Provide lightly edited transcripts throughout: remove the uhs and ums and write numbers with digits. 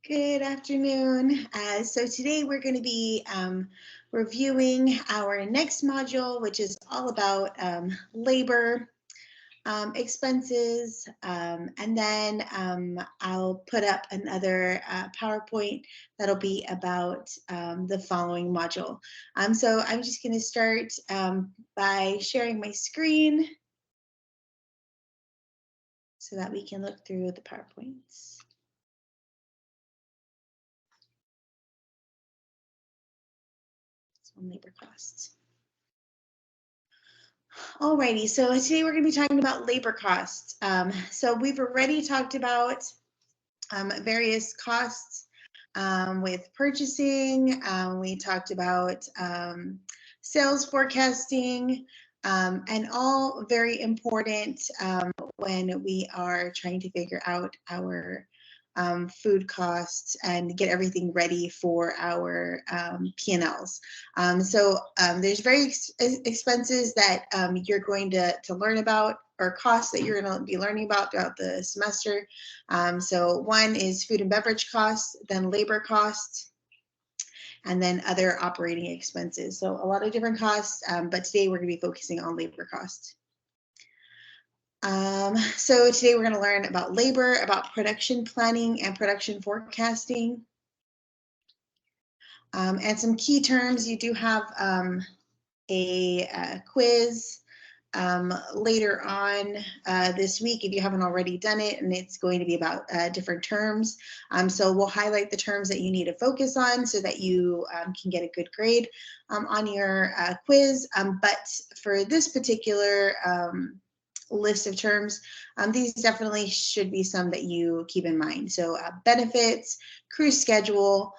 Good afternoon. So today we're going to be reviewing our next module, which is all about labor expenses, and then I'll put up another PowerPoint that'll be about the following module. So I'm just going to start by sharing my screen so that we can look through the PowerPoints. On labor costs. Alrighty, so today we're going to be talking about labor costs. So we've already talked about various costs with purchasing. We talked about sales forecasting, and all very important when we are trying to figure out our food costs and get everything ready for our P&Ls. So there's various expenses that you're going to learn about, or costs that you're going to be learning about throughout the semester. So one is food and beverage costs, then labor costs, and then other operating expenses. So a lot of different costs, but today we're going to be focusing on labor costs. So today we're going to learn about labor, about production planning and production forecasting, and some key terms. You do have a quiz later on this week if you haven't already done it, and it's going to be about different terms. So we'll highlight the terms that you need to focus on so that you can get a good grade on your quiz. But for this particular list of terms, these definitely should be some that you keep in mind. So benefits, crew schedule,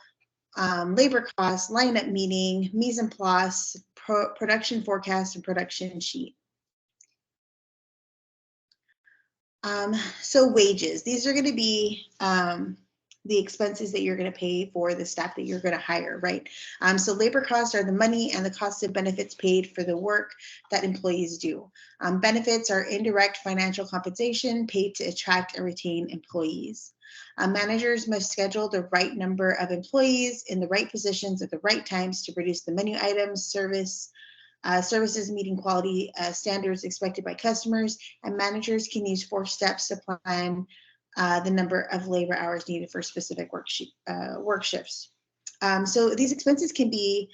labor costs, lineup meeting, mise en place, production forecast, and production sheet. So wages, these are going to be the expenses that you're going to pay for the staff that you're going to hire, right? So labor costs are the money and the cost of benefits paid for the work that employees do. Benefits are indirect financial compensation paid to attract and retain employees. Managers must schedule the right number of employees in the right positions at the right times to produce the menu items, services meeting quality standards expected by customers, and managers can use 4 steps to plan the number of labor hours needed for specific work shifts. So these expenses can be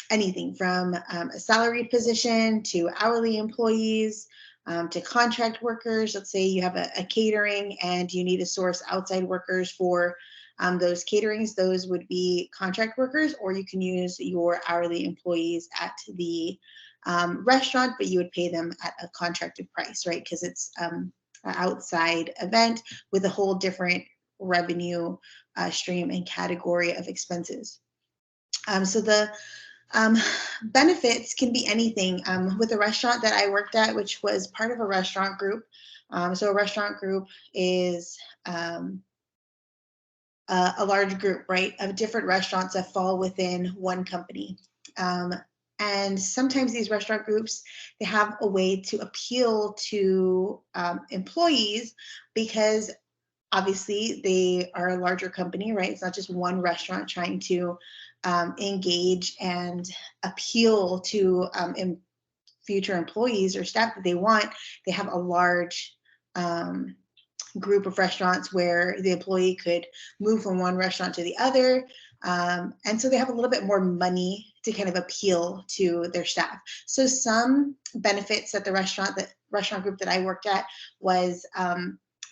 anything from a salaried position to hourly employees, to contract workers. Let's say you have a catering and you need to source outside workers for those caterings. Those would be contract workers, or you can use your hourly employees at the restaurant, but you would pay them at a contracted price, right? Because it's an outside event with a whole different revenue stream and category of expenses. So the benefits can be anything. With a restaurant that I worked at, which was part of a restaurant group. So a restaurant group is a large group, right, of different restaurants that fall within one company. And sometimes these restaurant groups, they have a way to appeal to employees because obviously they are a larger company, right? It's not just one restaurant trying to engage and appeal to future employees or staff that they want. They have a large group of restaurants where the employee could move from one restaurant to the other. And so they have a little bit more money to kind of appeal to their staff. So some benefits that the restaurant group that I worked at was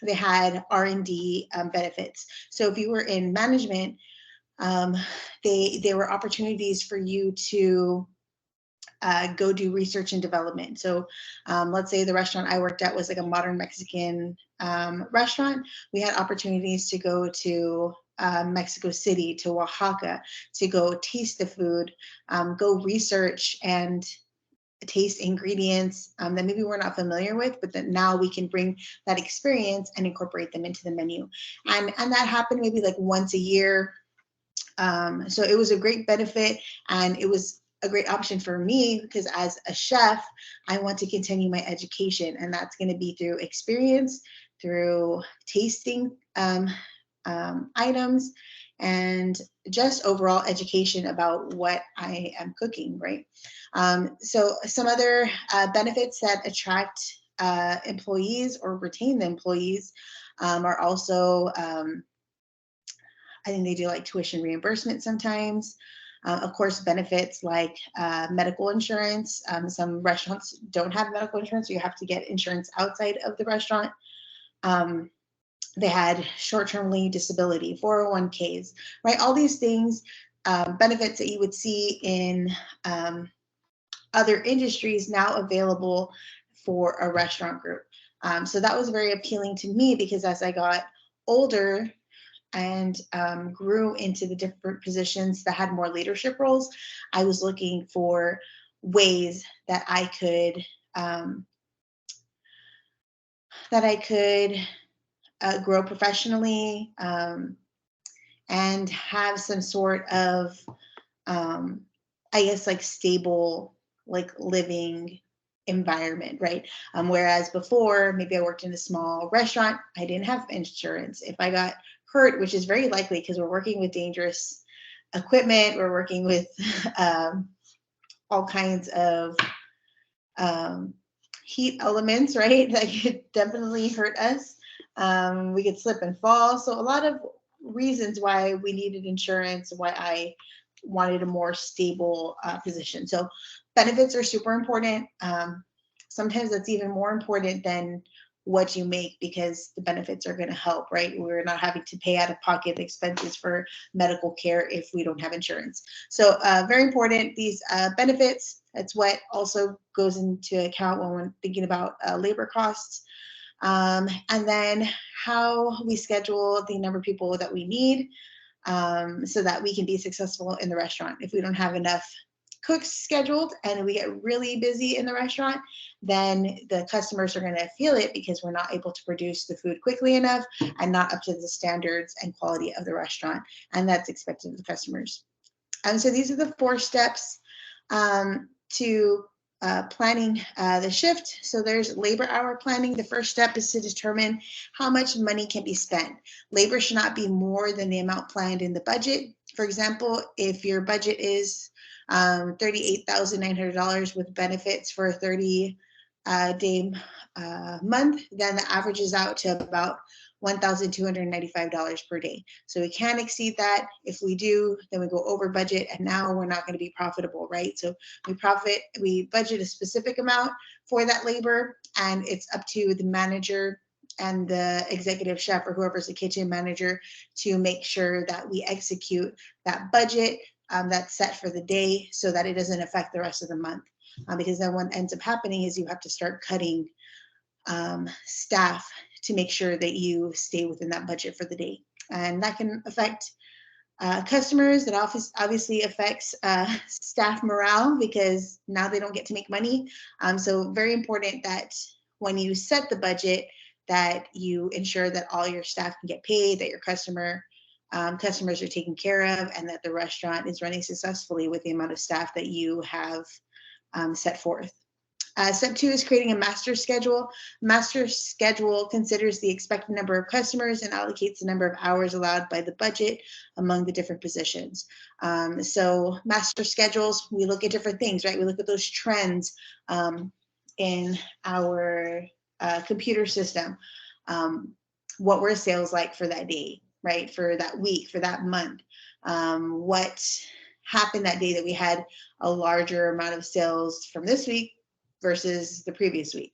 they had R&D benefits. So if you were in management, there were opportunities for you to go do research and development. So let's say the restaurant I worked at was like a modern Mexican restaurant. We had opportunities to go to Mexico City, to Oaxaca, to go taste the food, go research and taste ingredients that maybe we're not familiar with, but that now we can bring that experience and incorporate them into the menu. And that happened maybe like once a year. So it was a great benefit, and it was a great option for me because as a chef, I want to continue my education, and that's going to be through experience, through tasting items, and just overall education about what I am cooking, right? So some other benefits that attract employees or retain the employees are also, I think they do like tuition reimbursement sometimes. Of course, benefits like medical insurance. Some restaurants don't have medical insurance, so you have to get insurance outside of the restaurant. Um, they had short-term leave, disability, 401ks, right? All these things, benefits that you would see in other industries now available for a restaurant group. So that was very appealing to me because as I got older and grew into the different positions that had more leadership roles, I was looking for ways that I could grow professionally, and have some sort of, I guess, like stable, like living environment, right? Whereas before, maybe I worked in a small restaurant, I didn't have insurance. If I got hurt, which is very likely because we're working with dangerous equipment, we're working with all kinds of heat elements, right? That could definitely hurt us. We could slip and fall. So a lot of reasons why we needed insurance, why I wanted a more stable position. So benefits are super important. Sometimes that's even more important than what you make because the benefits are going to help, right? We're not having to pay out of pocket expenses for medical care if we don't have insurance. So very important, these benefits. That's what also goes into account when we're thinking about labor costs. And then how we schedule the number of people that we need so that we can be successful in the restaurant. If we don't have enough cooks scheduled and we get really busy in the restaurant, then the customers are going to feel it because we're not able to produce the food quickly enough and not up to the standards and quality of the restaurant. And that's expected of the customers. And so these are the 4 steps to planning the shift. So there's labor hour planning. The first step is to determine how much money can be spent. Labor should not be more than the amount planned in the budget. For example, if your budget is $38,900 with benefits for a 30-day month, then the averages out to about $1,295 per day. So we can't exceed that. If we do, then we go over budget, and now we're not going to be profitable, right? So we budget a specific amount for that labor, and it's up to the manager and the executive chef or whoever's the kitchen manager to make sure that we execute that budget that's set for the day so that it doesn't affect the rest of the month. Because then what ends up happening is you have to start cutting staff to make sure that you stay within that budget for the day. And that can affect customers. It obviously affects staff morale because now they don't get to make money. So very important that when you set the budget that you ensure that all your staff can get paid, that your customers are taken care of, and that the restaurant is running successfully with the amount of staff that you have set forth. Step 2 is creating a master schedule. Master schedule considers the expected number of customers and allocates the number of hours allowed by the budget among the different positions. So master schedules, we look at different things, right? We look at those trends in our computer system. What were sales like for that day, right? For that week, for that month? What happened that day that we had a larger amount of sales from this week versus the previous week?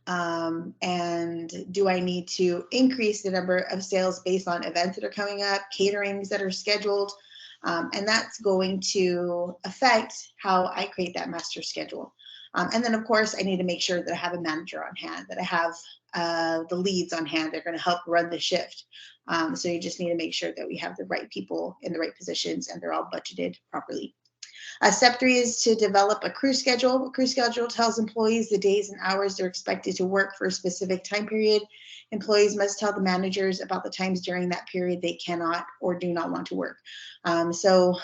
And do I need to increase the number of sales based on events that are coming up, caterings that are scheduled? And that's going to affect how I create that master schedule. And then, of course, I need to make sure that I have a manager on hand, that I have the leads on hand. They're going to help run the shift. So you just need to make sure that we have the right people in the right positions and they're all budgeted properly. Step 3 is to develop a crew schedule. A crew schedule tells employees the days and hours they're expected to work for a specific time period. Employees must tell the managers about the times during that period they cannot or do not want to work. So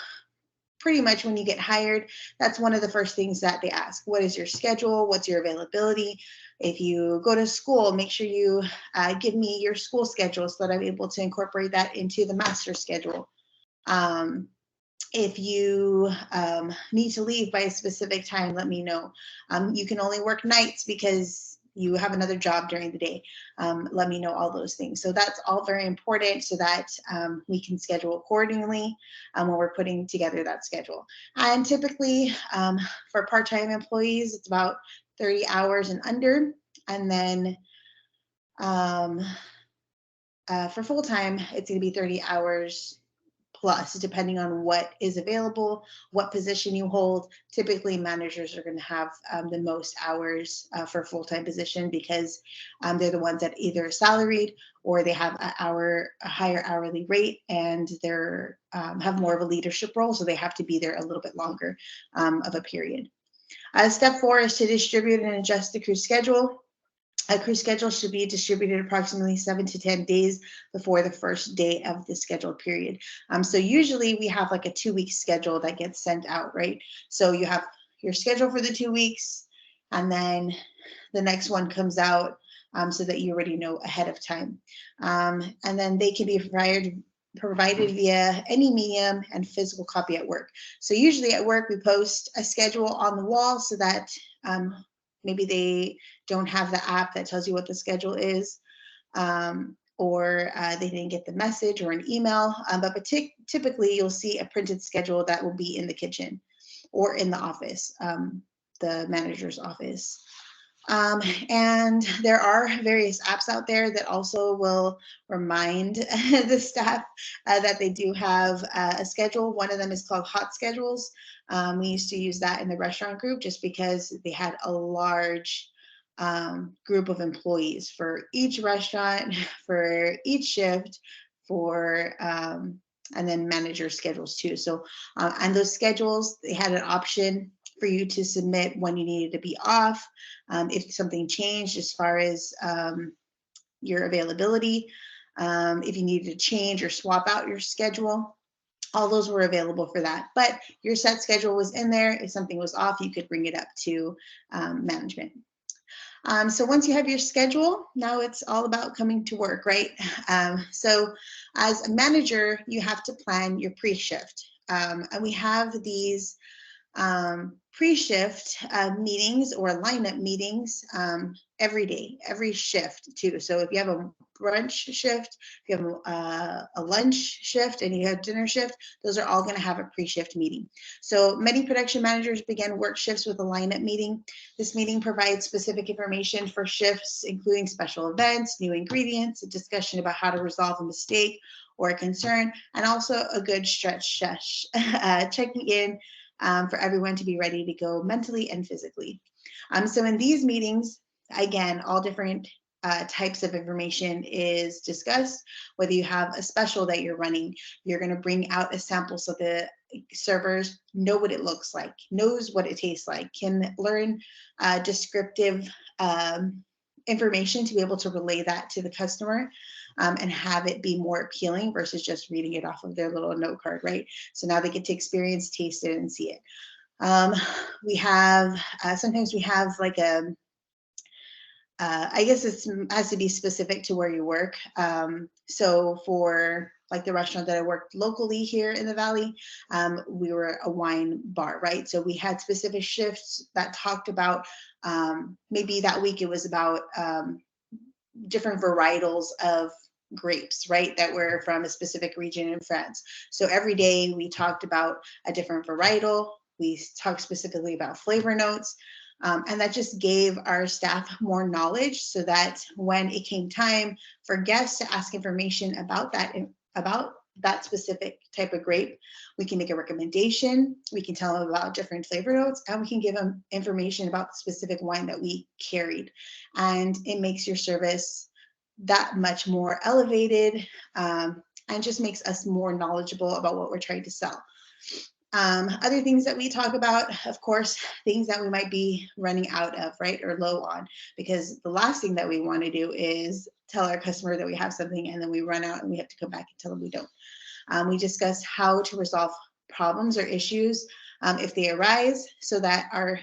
pretty much when you get hired, that's one of the first things that they ask. What is your schedule? What's your availability? If you go to school, make sure you give me your school schedule so that I'm able to incorporate that into the master schedule. If you need to leave by a specific time, let me know. You can only work nights because you have another job during the day. Let me know all those things. So that's all very important so that we can schedule accordingly when we're putting together that schedule. And typically for part-time employees, it's about 30 hours and under. And then for full-time, it's going to be 30 hours plus, depending on what is available, what position you hold. Typically, managers are going to have the most hours for a full-time position because they're the ones that either are salaried or they have a higher hourly rate, and they're have more of a leadership role, so they have to be there a little bit longer of a period. Step 4 is to distribute and adjust the crew schedule. A crew schedule should be distributed approximately 7 to 10 days before the first day of the scheduled period. So usually we have like a 2-week schedule that gets sent out, right? So you have your schedule for the 2 weeks, and then the next one comes out so that you already know ahead of time. And then they can be provided via any medium and physical copy at work. So usually at work, we post a schedule on the wall so that maybe they don't have the app that tells you what the schedule is, or they didn't get the message or an email. But typically, you'll see a printed schedule that will be in the kitchen or in the office, the manager's office. And there are various apps out there that also will remind the staff that they do have a schedule. One of them is called Hot Schedules. We used to use that in the restaurant group just because they had a large group of employees for each restaurant, for each shift, for and then manager schedules too. So and those schedules, they had an option for you to submit when you needed to be off, if something changed as far as your availability, if you needed to change or swap out your schedule. All those were available for that. But your set schedule was in there. If something was off, you could bring it up to management. So once you have your schedule, now it's all about coming to work, right? So as a manager, you have to plan your pre-shift. And we have these pre-shift meetings or lineup meetings every day, every shift too. So if you have a brunch shift, if you have a lunch shift, and you have dinner shift, those are all going to have a pre-shift meeting. So many production managers begin work shifts with a lineup meeting. This meeting provides specific information for shifts, including special events, new ingredients, a discussion about how to resolve a mistake or a concern, and also a good stretch checking in for everyone to be ready to go mentally and physically. So in these meetings, again, all different types of information is discussed. Whether you have a special that you're running, you're going to bring out a sample so the servers know what it looks like, knows what it tastes like, can learn descriptive information to be able to relay that to the customer and have it be more appealing versus just reading it off of their little note card, right? So now they get to experience, taste it, and see it. We have, sometimes we have like a, I guess it has to be specific to where you work. So for like the restaurant that I worked locally here in the Valley, we were a wine bar, right? So we had specific shifts that talked about, maybe that week it was about different varietals of grapes, right, that were from a specific region in France. So every day we talked about a different varietal. We talked specifically about flavor notes. And that just gave our staff more knowledge so that when it came time for guests to ask information about that specific type of grape, we can make a recommendation, we can tell them about different flavor notes, and we can give them information about the specific wine that we carried. And it makes your service that much more elevated and just makes us more knowledgeable about what we're trying to sell. Other things that we talk about, of course, things that we might be running out of, right, or low on, because the last thing that we want to do is tell our customer that we have something and then we run out and we have to come back and tell them we don't. We discuss how to resolve problems or issues if they arise so that our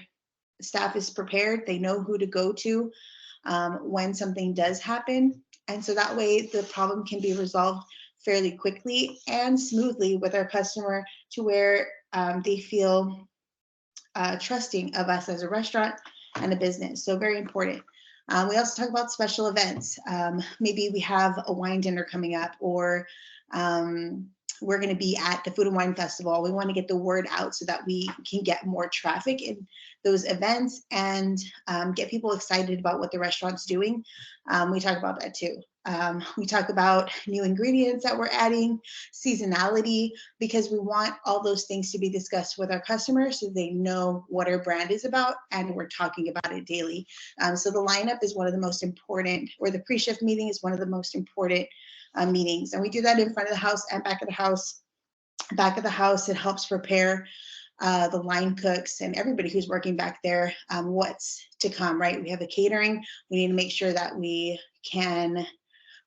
staff is prepared, they know who to go to when something does happen. And so that way the problem can be resolved fairly quickly and smoothly with our customer to where they feel trusting of us as a restaurant and a business. So very important. We also talk about special events. Maybe we have a wine dinner coming up, or we're going to be at the Food and Wine Festival. We want to get the word out so that we can get more traffic in those events and get people excited about what the restaurant's doing. We talk about that too. We talk about new ingredients that we're adding, seasonality, because we want all those things to be discussed with our customers so they know what our brand is about and we're talking about it daily. So the lineup is one of the most important, or the pre-shift meeting is one of the most important meetings. And we do that in front of the house and back of the house. Back of the house, it helps prepare the line cooks and everybody who's working back there what's to come, right? We have a catering. We need to make sure that we can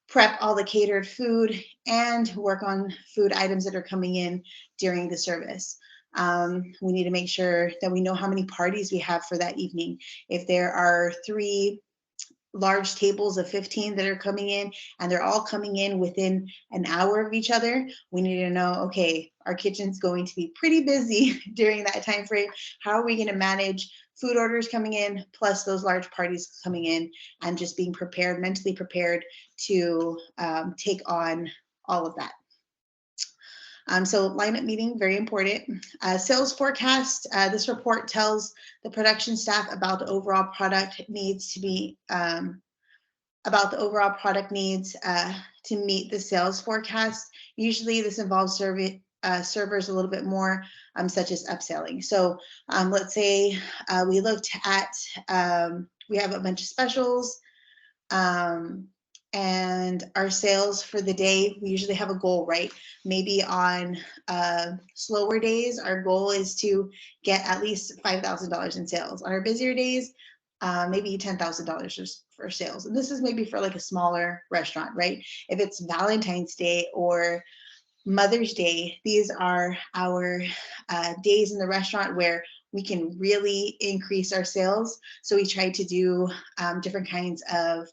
prep all the catered food and work on food items that are coming in during the service. We need to make sure that we know how many parties we have for that evening. If there are 3 large tables of 15 that are coming in and they're all coming in within an hour of each other, we need to know, okay, our kitchen's going to be pretty busy during that time frame. How are we going to manage food orders coming in plus those large parties coming in, and just being prepared, mentally prepared to take on all of that. So lineup meeting, very important. Sales forecast, this report tells the production staff about the overall product needs to be, to meet the sales forecast. Usually this involves servers a little bit more, such as upselling. So let's say we looked at, we have a bunch of specials, and our sales for the day, we usually have a goal, right? Maybe on slower days, our goal is to get at least $5,000 in sales. On our busier days, maybe $10,000 for sales. And this is maybe for like a smaller restaurant, right? If it's Valentine's Day or Mother's Day, these are our days in the restaurant where we can really increase our sales. So we try to do different kinds of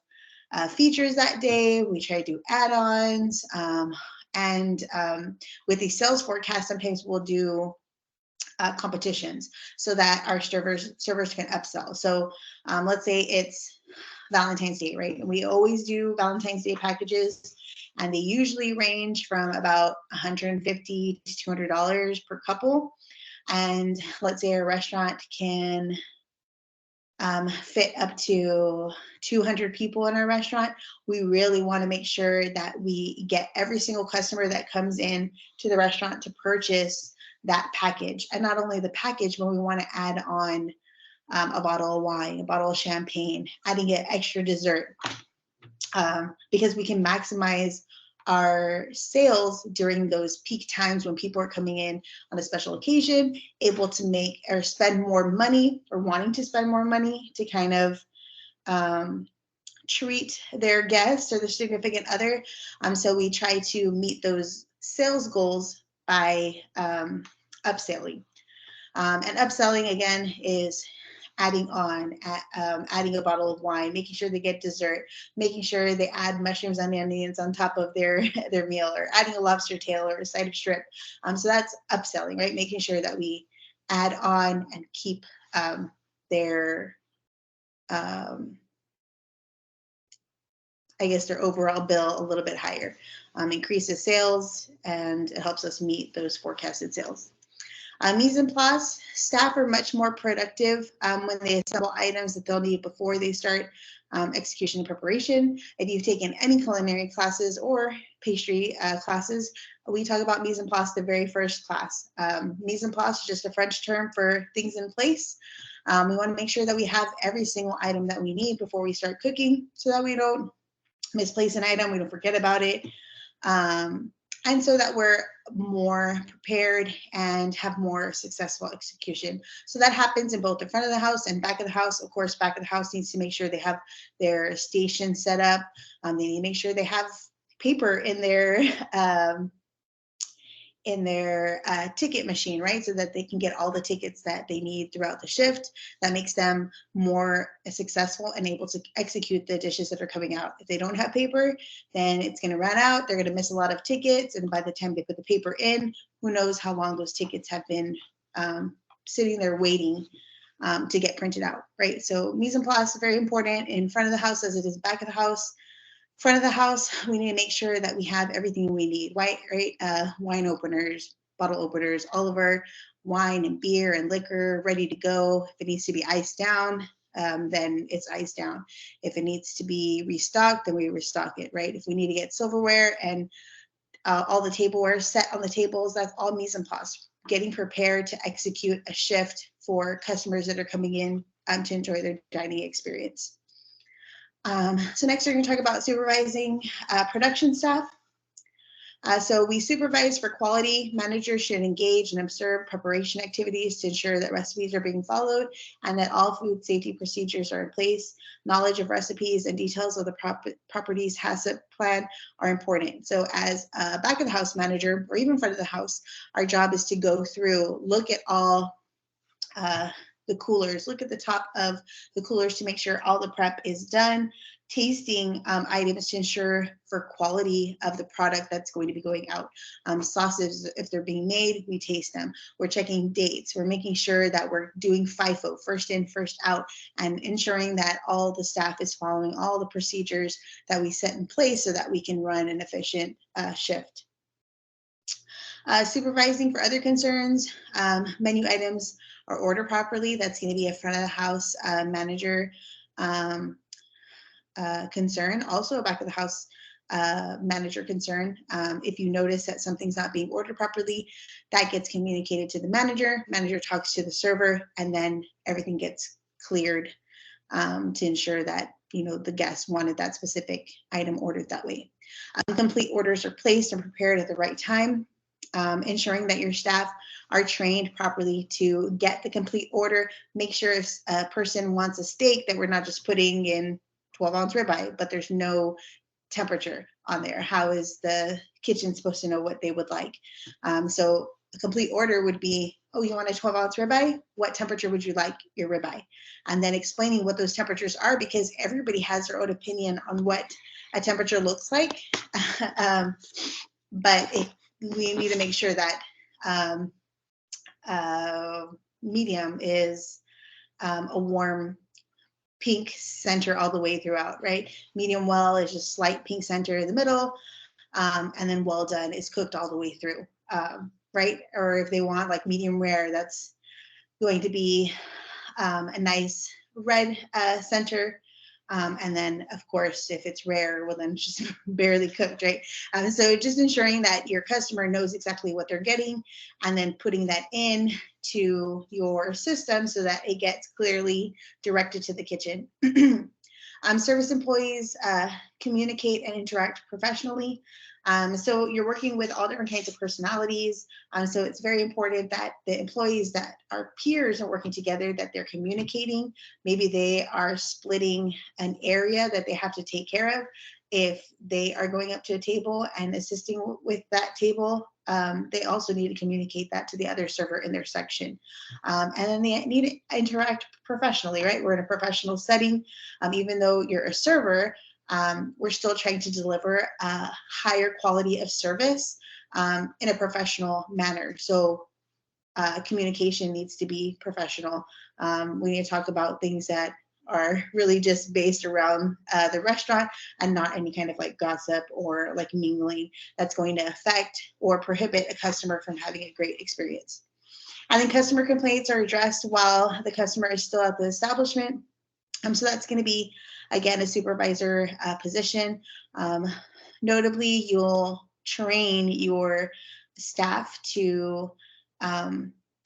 features that day. We try to do add-ons, and with the sales forecast, sometimes we'll do competitions so that our servers can upsell. So let's say it's Valentine's Day, right? And we always do Valentine's Day packages, and they usually range from about $150 to $200 per couple. And let's say a restaurant can fit up to 200 people in our restaurant. We really want to make sure that we get every single customer that comes in to the restaurant to purchase that package. And not only the package, but we want to add on a bottle of wine, a bottle of champagne, adding an extra dessert, because we can maximize our sales during those peak times when people are coming in on a special occasion, able to make or spend more money, or wanting to spend more money to kind of treat their guests or their significant other. So we try to meet those sales goals by upselling. And upselling, again, is adding on, adding a bottle of wine, making sure they get dessert, making sure they add mushrooms and onions on top of their meal, or adding a lobster tail or a side of shrimp. So that's upselling, right? Making sure that we add on and keep their, I guess, their overall bill a little bit higher. Increases sales, and it helps us meet those forecasted sales. Mise en place, staff are much more productive when they assemble items that they'll need before they start execution and preparation. If you've taken any culinary classes or pastry classes, we talk about mise en place the very first class. Mise en place is just a French term for things in place. We want to make sure that we have every single item that we need before we start cooking, so that we don't misplace an item, we don't forget about it. And so that we're more prepared and have more successful execution. So that happens in both the front of the house and back of the house. Of course, back of the house needs to make sure they have their station set up. They need to make sure they have paper in their in their ticket machine, right? So that they can get all the tickets that they need throughout the shift. That makes them more successful and able to execute the dishes that are coming out. If they don't have paper, then it's going to run out. They're going to miss a lot of tickets. And by the time they put the paper in, who knows how long those tickets have been sitting there waiting to get printed out, right? So mise en place is very important in front of the house as it is back of the house. Front of the house, we need to make sure that we have everything we need, right? Wine openers, bottle openers, all of our wine and beer and liquor ready to go. If it needs to be iced down, then it's iced down. If it needs to be restocked, then we restock it, right? If we need to get silverware and all the tableware set on the tables, that's all mise en place. Getting prepared to execute a shift for customers that are coming in to enjoy their dining experience. So next we're going to talk about supervising production staff. So we supervise for quality. Managers should engage and observe preparation activities to ensure that recipes are being followed and that all food safety procedures are in place. Knowledge of recipes and details of the property's HACCP plan are important. So as a back of the house manager or even front of the house, our job is to go through, look at all the coolers, look at the top of the coolers to make sure all the prep is done, tasting items to ensure for quality of the product that's going to be going out. Sauces, if they're being made, we taste them. We're checking dates. We're making sure that we're doing FIFO, first in, first out, and ensuring that all the staff is following all the procedures that we set in place so that we can run an efficient shift. Supervising for other concerns, menu items are ordered properly. That's going to be a front of the house manager concern. Also a back of the house manager concern. If you notice that something's not being ordered properly, that gets communicated to the manager. Manager talks to the server, and then everything gets cleared to ensure that the guest wanted that specific item ordered that way. Complete orders are placed and prepared at the right time. Ensuring that your staff are trained properly to get the complete order. Make sure if a person wants a steak that we're not just putting in 12-ounce ribeye, but there's no temperature on there. How is the kitchen supposed to know what they would like? So a complete order would be, oh, you want a 12-ounce ribeye? What temperature would you like your ribeye? And then explaining what those temperatures are, because everybody has their own opinion on what a temperature looks like. But we need to make sure that medium is a warm pink center all the way throughout, right? Medium well is just slight pink center in the middle, and then well done is cooked all the way through, right? Or if they want like medium rare, that's going to be a nice red center. And then, of course, if it's rare, well, then just barely cooked, right? So just ensuring that your customer knows exactly what they're getting and then putting that in to your system so that it gets clearly directed to the kitchen. Service employees communicate and interact professionally. So you're working with all different kinds of personalities. So it's very important that the employees that are peers are working together, that they're communicating. Maybe they are splitting an area that they have to take care of. If they are going up to a table and assisting with that table, they also need to communicate that to the other server in their section. And then they need to interact professionally, right? We're in a professional setting. Even though you're a server, we're still trying to deliver a higher quality of service in a professional manner. So communication needs to be professional. We need to talk about things that are really just based around the restaurant and not any kind of like gossip or like mingling that's going to affect or prohibit a customer from having a great experience. And then customer complaints are addressed while the customer is still at the establishment. So that's going to be, again, a supervisor position. Notably, you'll train your staff to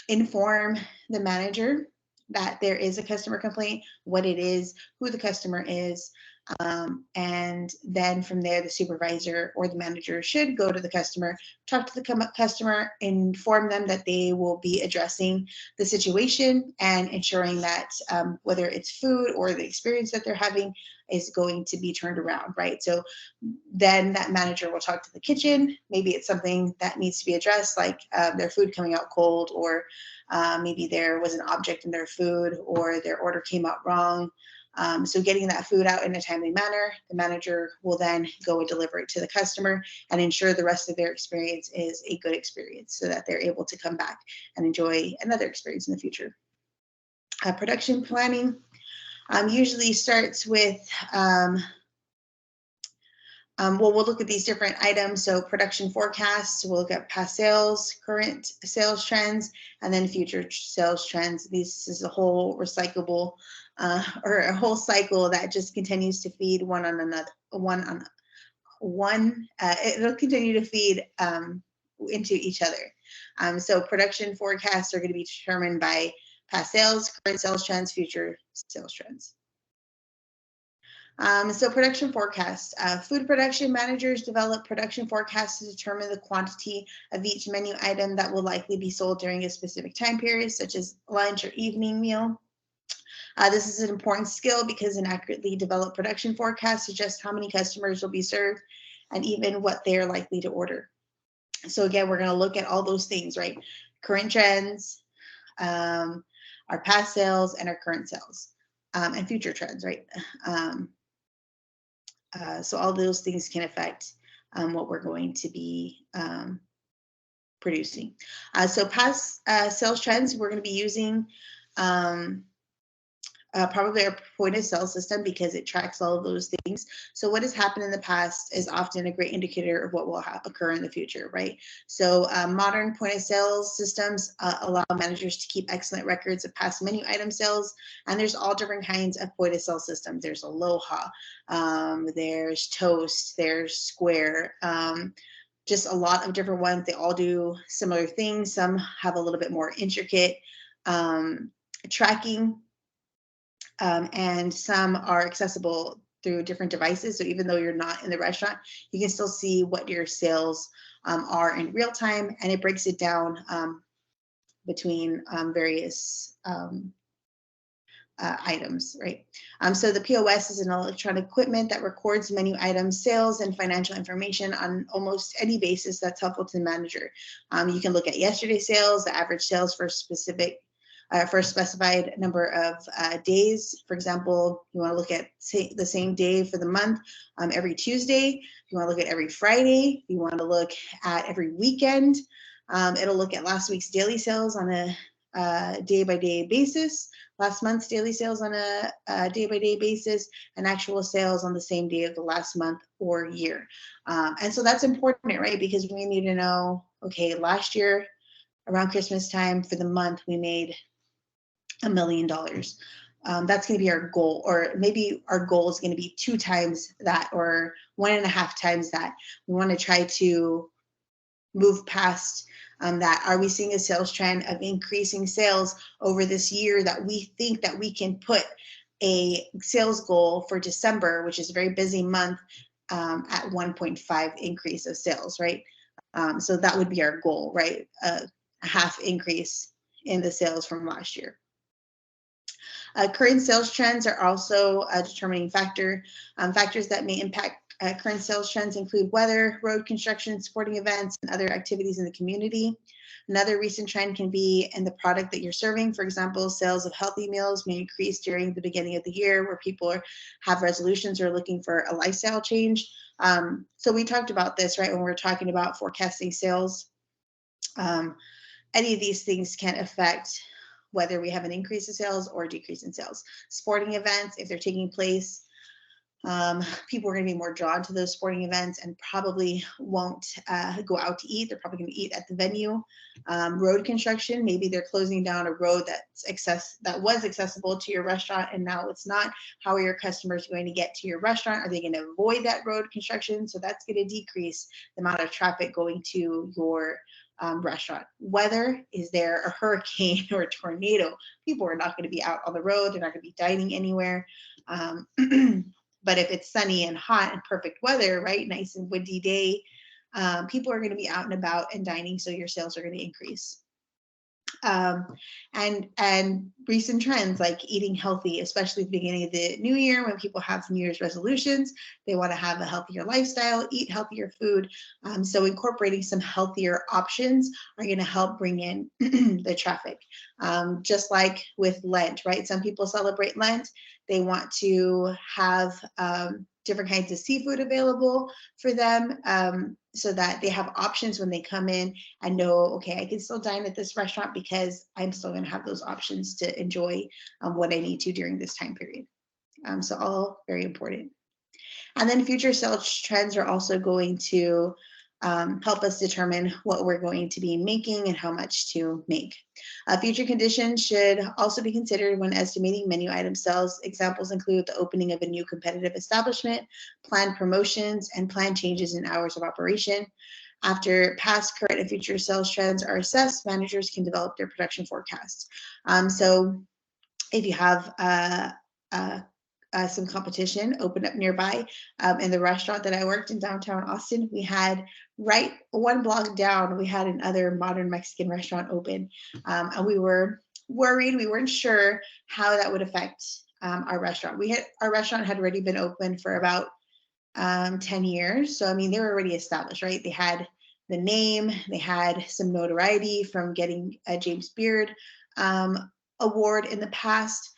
inform the manager that there is a customer complaint, what it is, who the customer is, and then from there, the supervisor or the manager should go to the customer, talk to the customer, inform them that they will be addressing the situation and ensuring that whether it's food or the experience that they're having, is going to be turned around, right? So then that manager will talk to the kitchen. Maybe it's something that needs to be addressed, like their food coming out cold, or maybe there was an object in their food, or their order came out wrong. So getting that food out in a timely manner, the manager will then go and deliver it to the customer and ensure the rest of their experience is a good experience so that they're able to come back and enjoy another experience in the future. Production planning usually starts with well, we'll look at these different items. So production forecasts, we'll look at past sales, current sales trends, and then future sales trends. This is a whole recyclable or a whole cycle that just continues to feed one on another, it'll continue to feed into each other. So production forecasts are going to be determined by past sales, current sales trends, future sales trends. So production forecast. Food production managers develop production forecasts to determine the quantity of each menu item that will likely be sold during a specific time period, such as lunch or evening meal. This is an important skill because an accurately developed production forecast suggests how many customers will be served and even what they are likely to order. So again, we're going to look at all those things, right? Current trends, our past sales, and our current sales, and future trends, right? So all those things can affect what we're going to be producing. So past sales trends, we're going to be using probably our point of sale system because it tracks all of those things. So what has happened in the past is often a great indicator of what will occur in the future, right? So modern point of sale systems allow managers to keep excellent records of past menu item sales, and there's all different kinds of point of sale systems. There's Aloha, there's Toast, there's Square, just a lot of different ones. They all do similar things. Some have a little bit more intricate tracking, and some are accessible through different devices. So even though you're not in the restaurant, you can still see what your sales are in real time, and it breaks it down between various items, right? So the POS is an electronic equipment that records menu items, sales, and financial information on almost any basis that's helpful to the manager. You can look at yesterday's sales, the average sales for a specified number of days. For example, you want to look at the same day for the month every Tuesday. You want to look at every Friday. You want to look at every weekend. It'll look at last week's daily sales on a day-by-day basis, last month's daily sales on a day-by-day basis, and actual sales on the same day of the last month or year. And so that's important, right? Because we need to know, okay, last year around Christmas time for the month, we made $1 million. That's going to be our goal, or maybe our goal is going to be 2 times that or 1.5 times that. We want to try to move past that. Are we seeing a sales trend of increasing sales over this year that we think that we can put a sales goal for December, which is a very busy month, at 1.5 increase of sales, right? So that would be our goal, right? A half increase in the sales from last year. Current sales trends are also a determining factor. Factors that may impact current sales trends include weather, road construction, sporting events, and other activities in the community. Another recent trend can be in the product that you're serving. For example, sales of healthy meals may increase during the beginning of the year where people have resolutions or looking for a lifestyle change. So we talked about this, right, when we're talking about forecasting sales. Any of these things can affect whether we have an increase in sales or a decrease in sales. Sporting events, if they're taking place, people are going to be more drawn to those sporting events and probably won't go out to eat. They're probably going to eat at the venue. Road construction, maybe they're closing down a road that was accessible to your restaurant and now it's not. How are your customers going to get to your restaurant? Are they going to avoid that road construction? So that's going to decrease the amount of traffic going to your restaurant. Weather, is there a hurricane or a tornado? People are not going to be out on the road. They're not going to be dining anywhere. But if it's sunny and hot and perfect weather, right, nice and windy day, people are going to be out and about and dining, so your sales are going to increase. Um, and recent trends like eating healthy, especially at the beginning of the new year when people have New Year's resolutions, they want to have a healthier lifestyle, eat healthier food. So incorporating some healthier options are going to help bring in the traffic. Just like with Lent, right? Some people celebrate Lent. They want to have different kinds of seafood available for them, so that they have options when they come in and know, okay, I can still dine at this restaurant because I'm still going to have those options to enjoy what I need to during this time period. So all very important. And then future sales trends are also going to help us determine what we're going to be making and how much to make. Future conditions should also be considered when estimating menu item sales. Examples include the opening of a new competitive establishment, planned promotions, and planned changes in hours of operation. After past, current, and future sales trends are assessed, managers can develop their production forecasts. So if you have some competition opened up nearby, in the restaurant that I worked in downtown Austin, we had right one block down, we had another modern Mexican restaurant open, and we were worried. We weren't sure how that would affect our restaurant. Our restaurant had already been open for about 10 years. So, I mean, they were already established, right? They had the name, they had some notoriety from getting a James Beard award in the past.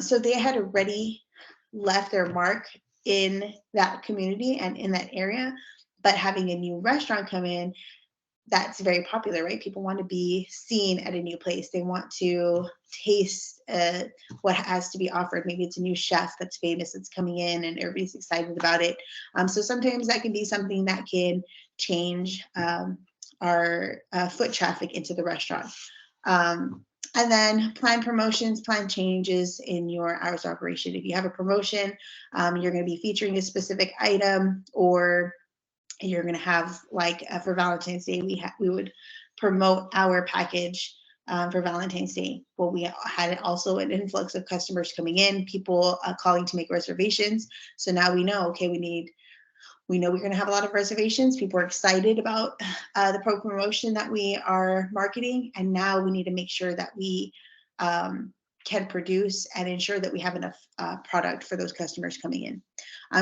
So they had already left their mark in that community and in that area. But having a new restaurant come in, that's very popular, right? People want to be seen at a new place. They want to taste what has to be offered. Maybe it's a new chef that's famous that's coming in and everybody's excited about it. So sometimes that can be something that can change our foot traffic into the restaurant. And then plan promotions, plan changes in your hours of operation. If you have a promotion, you're going to be featuring a specific item, or you're going to have, like, for Valentine's Day, we would promote our package for Valentine's Day. Well, we had also an influx of customers coming in, people calling to make reservations. So now we know, okay, we know we're going to have a lot of reservations. People are excited about the promotion that we are marketing, and now we need to make sure that we can produce and ensure that we have enough product for those customers coming in.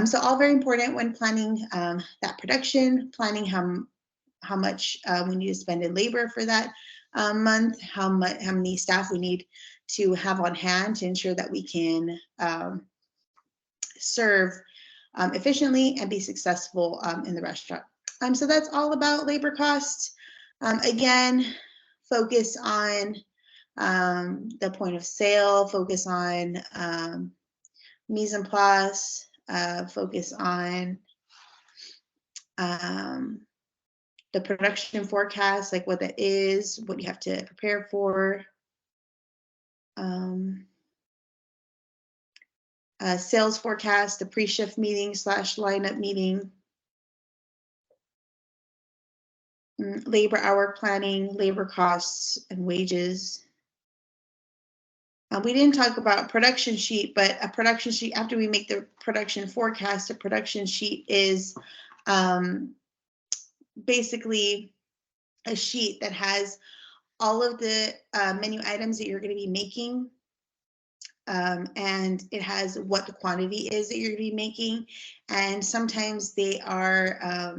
So all very important when planning that production, planning how much we need to spend in labor for that month, how many staff we need to have on hand to ensure that we can serve efficiently and be successful in the restaurant. So that's all about labor costs. Again, focus on the point of sale, focus on mise en place, focus on the production forecast, like what that is, what you have to prepare for. Sales forecast, the pre-shift meeting / lineup meeting. Labor hour planning, labor costs, and wages. We didn't talk about production sheet, but a production sheet, after we make the production forecast, a production sheet is basically a sheet that has all of the menu items that you're going to be making, and it has what the quantity is that you're going to be making. And sometimes they are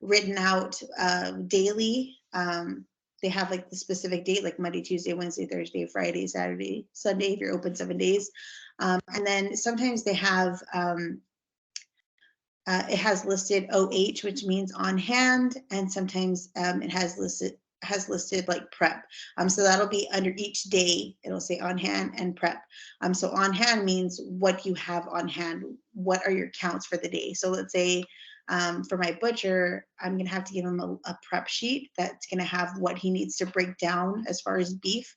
written out daily. They have like the specific date, like Monday, Tuesday, Wednesday, Thursday, Friday, Saturday, Sunday, if you're open 7 days. And then sometimes they have, it has listed OH, which means on hand, and sometimes it has listed like prep. So that'll be under each day, it'll say on hand and prep. So on hand means what you have on hand, what are your counts for the day. So let's say for my butcher, I'm gonna have to give him a prep sheet that's gonna have what he needs to break down as far as beef.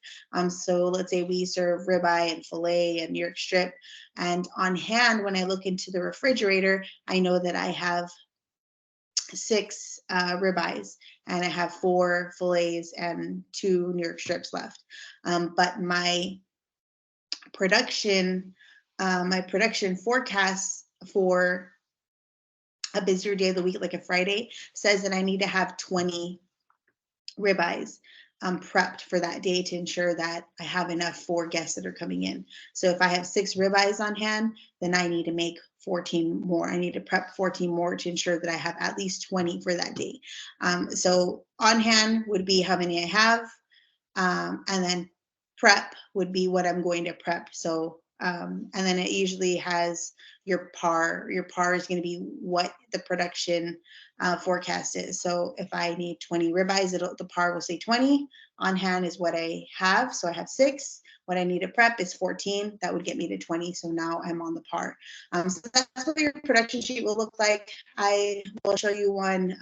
So let's say we serve ribeye and filet and New York strip, and on hand, when I look into the refrigerator, I know that I have 6 ribeyes, and I have 4 fillets and 2 New York strips left. But my production forecast for a busier day of the week, like a Friday, says that I need to have 20 ribeyes. prepped for that day to ensure that I have enough for guests that are coming in. So if I have 6 ribeyes on hand, then I need to make 14 more. I need to prep 14 more to ensure that I have at least 20 for that day. So on hand would be how many I have, and then prep would be what I'm going to prep. So and then it usually has your par. Your par is going to be what the production forecast is. So if I need 20 ribeyes, the par will say 20. On hand is what I have. So I have 6. What I need to prep is 14. That would get me to 20. So now I'm on the par. So that's what your production sheet will look like. I will show you one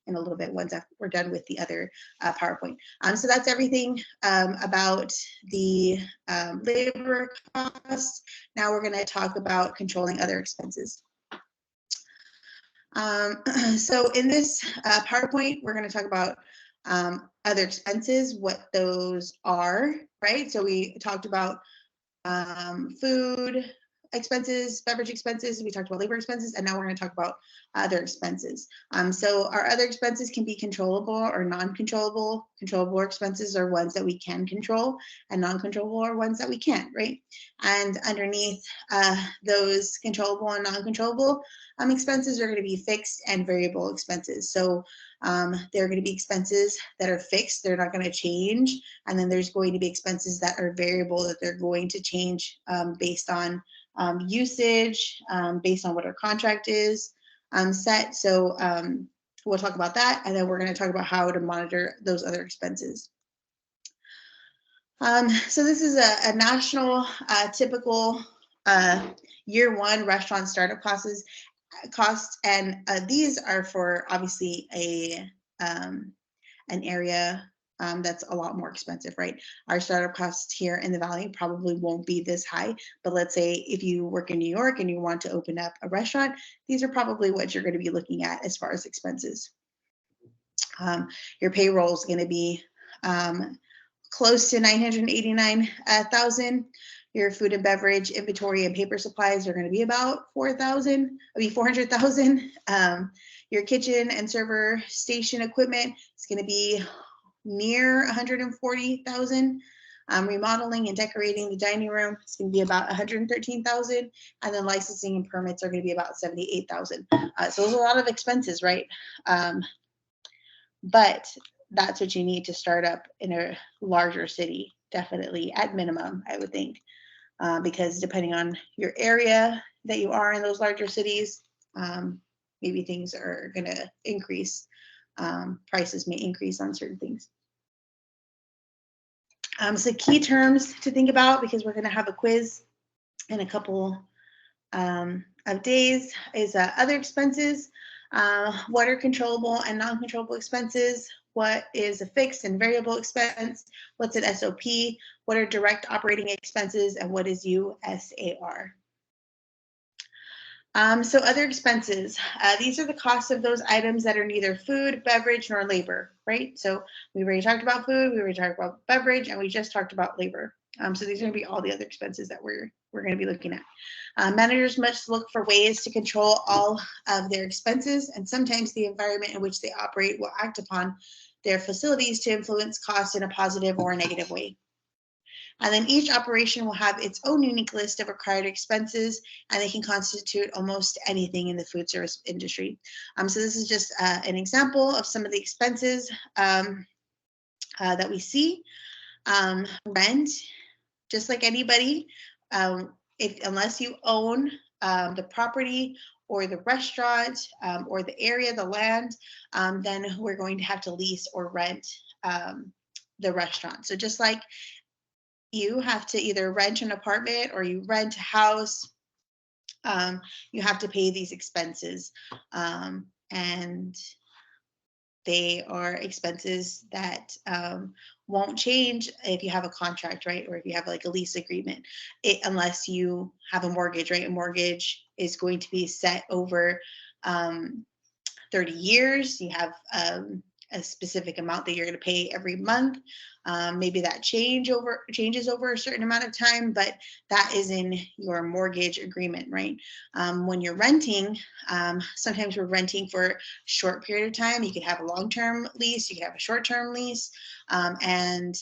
in a little bit once we're done with the other PowerPoint. So that's everything about the labor costs. Now we're going to talk about controlling other expenses. So in this PowerPoint, we're going to talk about other expenses, what those are, right? So we talked about food expenses, beverage expenses, we talked about labor expenses, and now we're going to talk about other expenses. So our other expenses can be controllable or non-controllable. Controllable expenses are ones that we can control, and non-controllable are ones that we can't, right? And underneath those controllable and non-controllable expenses are going to be fixed and variable expenses. So there are going to be expenses that are fixed, they're not going to change, and then there's going to be expenses that are variable, that they're going to change based on usage, based on what our contract is set. So we'll talk about that, and then we're going to talk about how to monitor those other expenses. So this is a national typical year one restaurant startup costs, and these are for obviously an area that's a lot more expensive, right? Our startup costs here in the Valley probably won't be this high, but let's say if you work in New York and you want to open up a restaurant, these are probably what you're going to be looking at as far as expenses. Your payroll is going to be close to 989,000. Your food and beverage, inventory, and paper supplies are going to be about 400,000. Your kitchen and server station equipment is going to be near 140,000. Remodeling and decorating the dining room is going to be about 113,000, and then licensing and permits are going to be about 78,000. So there's a lot of expenses, right? But that's what you need to start up in a larger city, definitely at minimum, I would think, because depending on your area that you are in those larger cities, maybe things are going to increase. Prices may increase on certain things. So key terms to think about, because we're going to have a quiz in a couple of days, is other expenses. What are controllable and non-controllable expenses? What is a fixed and variable expense? What's an SOP? What are direct operating expenses? And what is USAR? So other expenses, these are the costs of those items that are neither food, beverage, nor labor, right? So we already talked about food, we already talked about beverage, and we just talked about labor. So these are going to be all the other expenses that we're going to be looking at. Managers must look for ways to control all of their expenses, and sometimes the environment in which they operate will act upon their facilities to influence costs in a positive or a negative way. And then each operation will have its own unique list of required expenses, and they can constitute almost anything in the food service industry. So this is just an example of some of the expenses that we see. Rent, just like anybody, unless you own the property or the restaurant or the area, the land, then we're going to have to lease or rent the restaurant. So just like you have to either rent an apartment or you rent a house, you have to pay these expenses. And they are expenses that won't change if you have a contract, right? Or if you have like a lease agreement, unless you have a mortgage, right? A mortgage is going to be set over 30 years. You have a specific amount that you're going to pay every month. Maybe that changes over a certain amount of time, but that is in your mortgage agreement, right? When you're renting, sometimes we're renting for a short period of time. You could have a long-term lease, you could have a short-term lease, and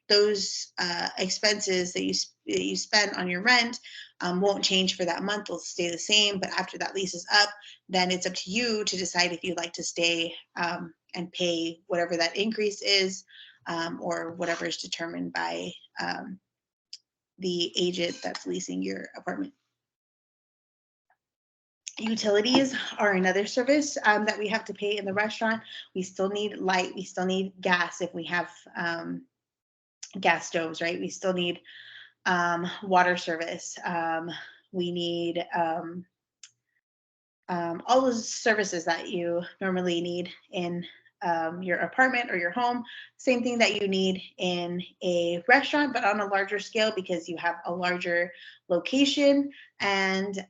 those expenses that you spend on your rent won't change for that month. They'll stay the same, but after that lease is up, then it's up to you to decide if you'd like to stay and pay whatever that increase is, or whatever is determined by the agent that's leasing your apartment. Utilities are another service that we have to pay in the restaurant. We still need light. We still need gas if we have gas stoves, right? We still need water service. We need all those services that you normally need in your apartment or your home. Same thing that you need in a restaurant, but on a larger scale because you have a larger location, and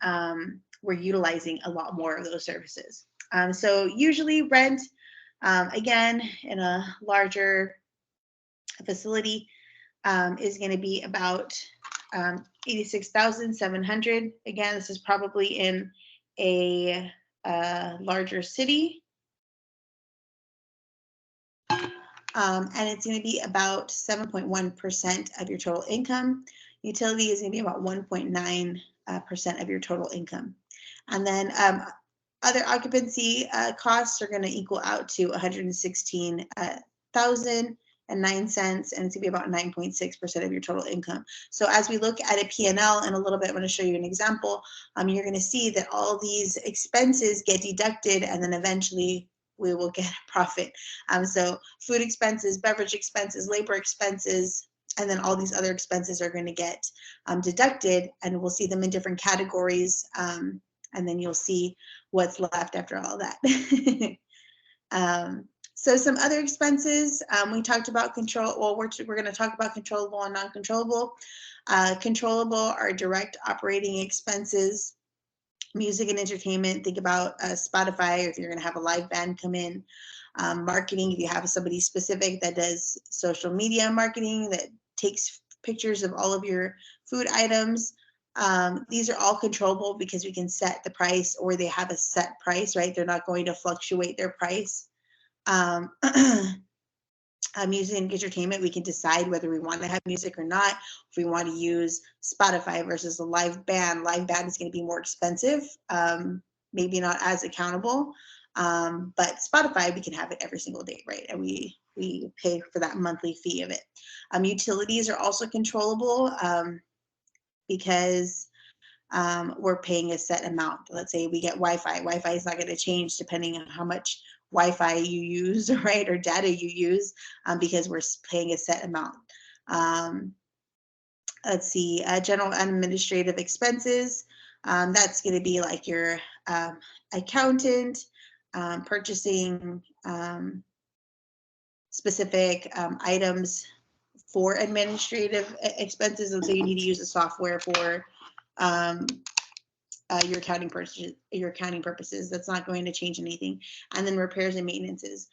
we're utilizing a lot more of those services. So usually rent, again, in a larger facility is going to be about $86,700. Again, this is probably in a larger city. And it's going to be about 7.1% of your total income. Utility is going to be about 1.9% of your total income. And then other occupancy costs are going to equal out to $116,009, and it's going to be about 9.6% of your total income. So as we look at a P&L in a little bit, I'm going to show you an example. You're going to see that all these expenses get deducted, and then eventually we will get a profit. So food expenses, beverage expenses, labor expenses, and then all these other expenses are going to get deducted, and we'll see them in different categories. And then you'll see what's left after all that. So some other expenses, we talked about control. Well, we're going to talk about controllable and non-controllable. Controllable are direct operating expenses. Music and entertainment, think about Spotify, or if you're going to have a live band come in. Marketing, if you have somebody specific that does social media marketing, that takes pictures of all of your food items. These are all controllable because we can set the price, or they have a set price, right? They're not going to fluctuate their price. Music and entertainment, we can decide whether we want to have music or not. If we want to use Spotify versus a live band is going to be more expensive, maybe not as accountable, but Spotify, we can have it every single day, right? And we pay for that monthly fee of it. Utilities are also controllable because we're paying a set amount. Let's say we get Wi-Fi. Wi-Fi is not going to change depending on how much Wi-Fi you use, right, or data you use, because we're paying a set amount. Let's see, general and administrative expenses. That's going to be like your accountant, purchasing specific items for administrative expenses, and so you need to use the software for your accounting purposes. That's not going to change anything. And then repairs and maintenances.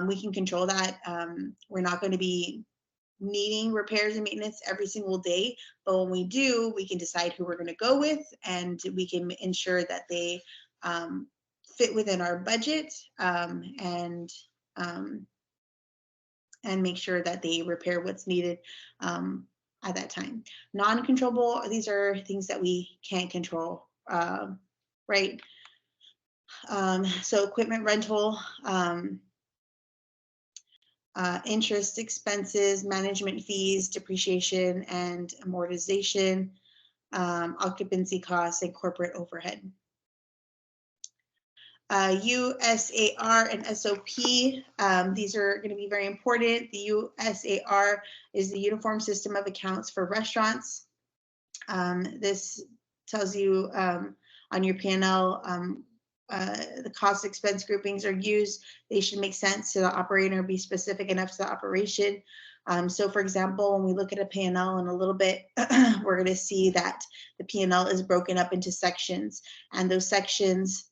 We can control that. We're not going to be needing repairs and maintenance every single day, but when we do, we can decide who we're going to go with, and we can ensure that they fit within our budget, and make sure that they repair what's needed at that time. Non-controllable, these are things that we can't control. Right. So equipment rental, interest expenses, management fees, depreciation and amortization, occupancy costs, and corporate overhead. USAR and SOP, these are going to be very important. The USAR is the Uniform System of Accounts for Restaurants. This tells you on your P&L the cost expense groupings are used. They should make sense to the operator, be specific enough to the operation. So for example, when we look at a P&L in a little bit, we're going to see that the P&L is broken up into sections, and those sections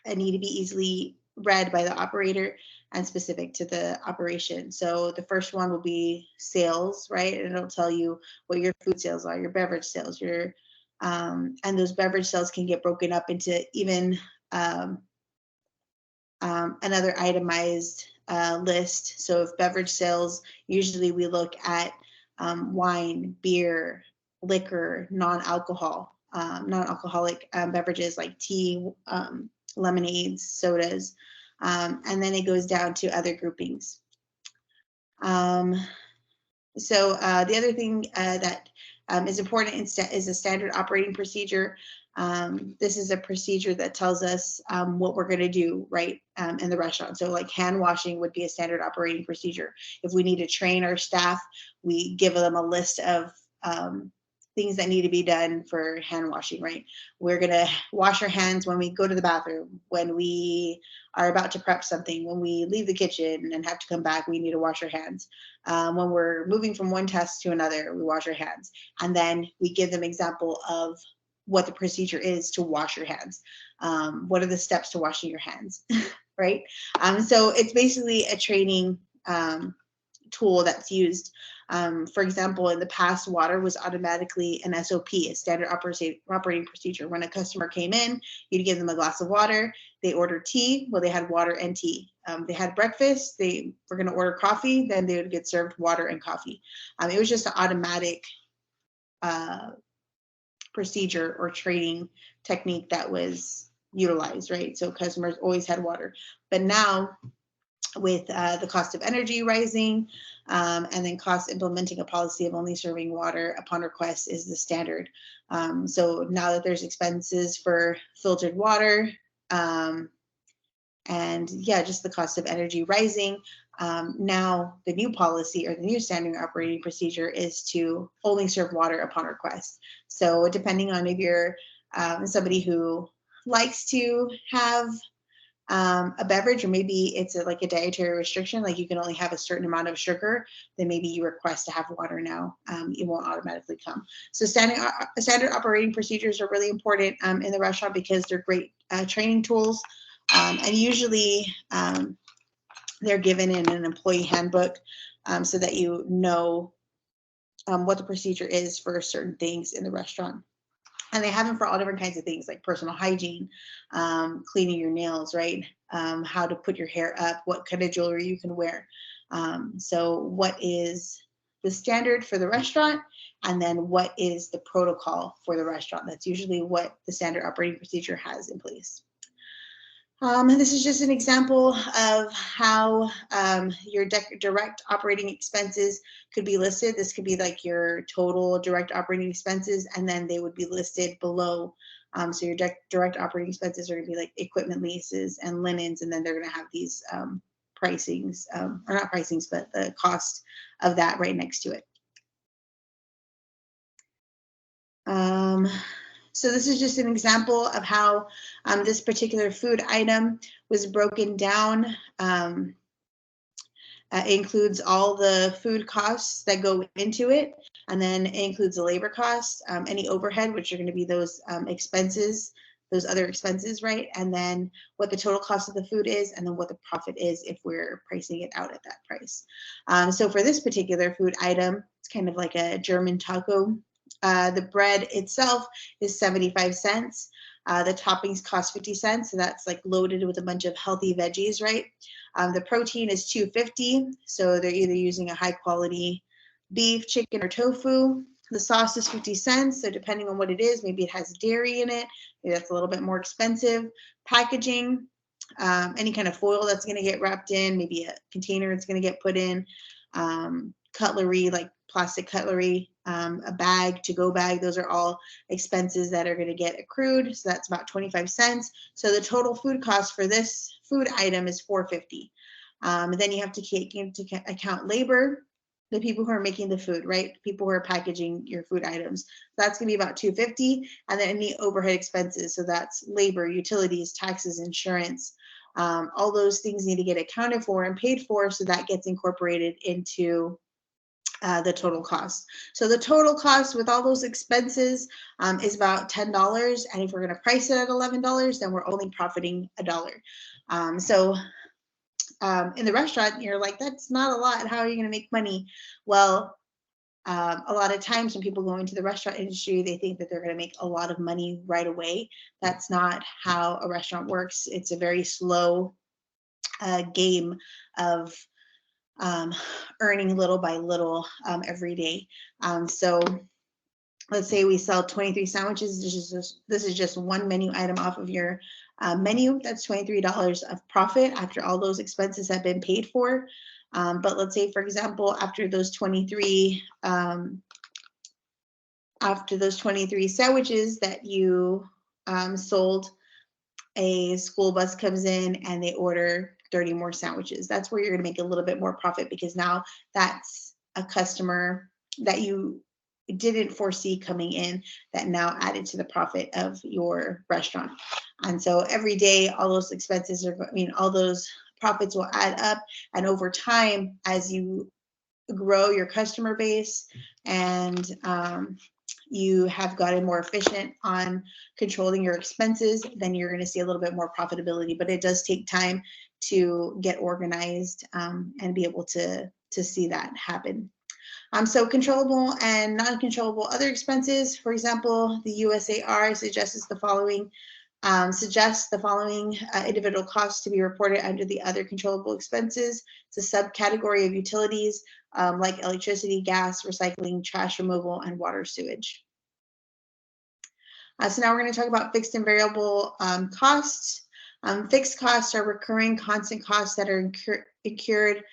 need to be easily read by the operator and specific to the operation. So the first one will be sales, right? And it'll tell you what your food sales are, your beverage sales, and those beverage sales can get broken up into even um, another itemized list. So if beverage sales, usually we look at wine, beer, liquor, non-alcoholic beverages like tea, lemonades, sodas, and then it goes down to other groupings. The other thing that is important is a standard operating procedure. This is a procedure that tells us what we're going to do, right, in the restaurant. So like hand washing would be a standard operating procedure. If we need to train our staff, we give them a list of things that need to be done for hand washing, right? We're going to wash our hands when we go to the bathroom, when we are about to prep something, when we leave the kitchen and have to come back, we need to wash our hands. When we're moving from one task to another, we wash our hands. And then we give them example of what the procedure is to wash your hands. What are the steps to washing your hands, right? So it's basically a training tool that's used. For example, in the past, water was automatically an SOP, a standard operating procedure. When a customer came in, you'd give them a glass of water. They ordered tea. Well, they had water and tea. They had breakfast. They were going to order coffee. Then they would get served water and coffee. It was just an automatic procedure or training technique that was utilized, right? So customers always had water. But now, with the cost of energy rising, and then cost implementing a policy of only serving water upon request is the standard. So now that there's expenses for filtered water, and yeah, just the cost of energy rising, now the new policy or the new standard operating procedure is to only serve water upon request. So depending on if you're somebody who likes to have a beverage, or maybe it's like a dietary restriction, like you can only have a certain amount of sugar, then maybe you request to have water now. It won't automatically come. So standard operating procedures are really important in the restaurant because they're great training tools, and usually they're given in an employee handbook, so that you know what the procedure is for certain things in the restaurant. And they have them for all different kinds of things, like personal hygiene, cleaning your nails, right? How to put your hair up, what kind of jewelry you can wear. So what is the standard for the restaurant? And then what is the protocol for the restaurant? That's usually what the standard operating procedure has in place. This is just an example of how your direct operating expenses could be listed. This could be like your total direct operating expenses, and then they would be listed below. So your direct operating expenses are going to be like equipment leases and linens, and then they're going to have these pricings, or not pricings, but the cost of that right next to it. So this is just an example of how this particular food item was broken down. It includes all the food costs that go into it, and then it includes the labor costs, any overhead, which are going to be those expenses, those other expenses, right? And then what the total cost of the food is, and then what the profit is if we're pricing it out at that price. So for this particular food item, it's kind of like a German taco. The bread itself is 75 cents. The toppings cost 50 cents, so that's like loaded with a bunch of healthy veggies, right? The protein is $2.50, so they're either using a high quality beef, chicken, or tofu. The sauce is 50 cents, so depending on what it is, maybe it has dairy in it, maybe that's a little bit more expensive. Packaging, any kind of foil that's going to get wrapped in, maybe a container it's going to get put in. Cutlery, like plastic cutlery, a bag, to-go bag, those are all expenses that are going to get accrued. So that's about 25 cents. So the total food cost for this food item is $4.50. Then you have to take into account labor, the people who are making the food, right? People who are packaging your food items. That's going to be about $2.50. And then any overhead expenses. So that's labor, utilities, taxes, insurance. All those things need to get accounted for and paid for, so that gets incorporated into the total cost. So the total cost with all those expenses is about $10. And if we're going to price it at $11, then we're only profiting $1. So in the restaurant, you're like, that's not a lot. How are you going to make money? Well, a lot of times when people go into the restaurant industry, they think that they're going to make a lot of money right away. That's not how a restaurant works. It's a very slow game of earning little by little every day. So let's say we sell 23 sandwiches. This is just one menu item off of your menu. That's $23 of profit after all those expenses have been paid for. But let's say, for example, after those 23 sandwiches that you sold, a school bus comes in and they order 30 more sandwiches. That's where you're going to make a little bit more profit, because now that's a customer that you didn't foresee coming in that now added to the profit of your restaurant. And so every day, all those expenses are, all those profits will add up. And over time, as you grow your customer base and you have gotten more efficient on controlling your expenses, then you're going to see a little bit more profitability. But it does take time to get organized and be able to see that happen. So controllable and non-controllable other expenses, for example, the USAR suggests the following individual costs to be reported under the other controllable expenses. It's a subcategory of utilities like electricity, gas, recycling, trash removal, and water sewage. So now we're going to talk about fixed and variable costs. Fixed costs are recurring constant costs that are incurred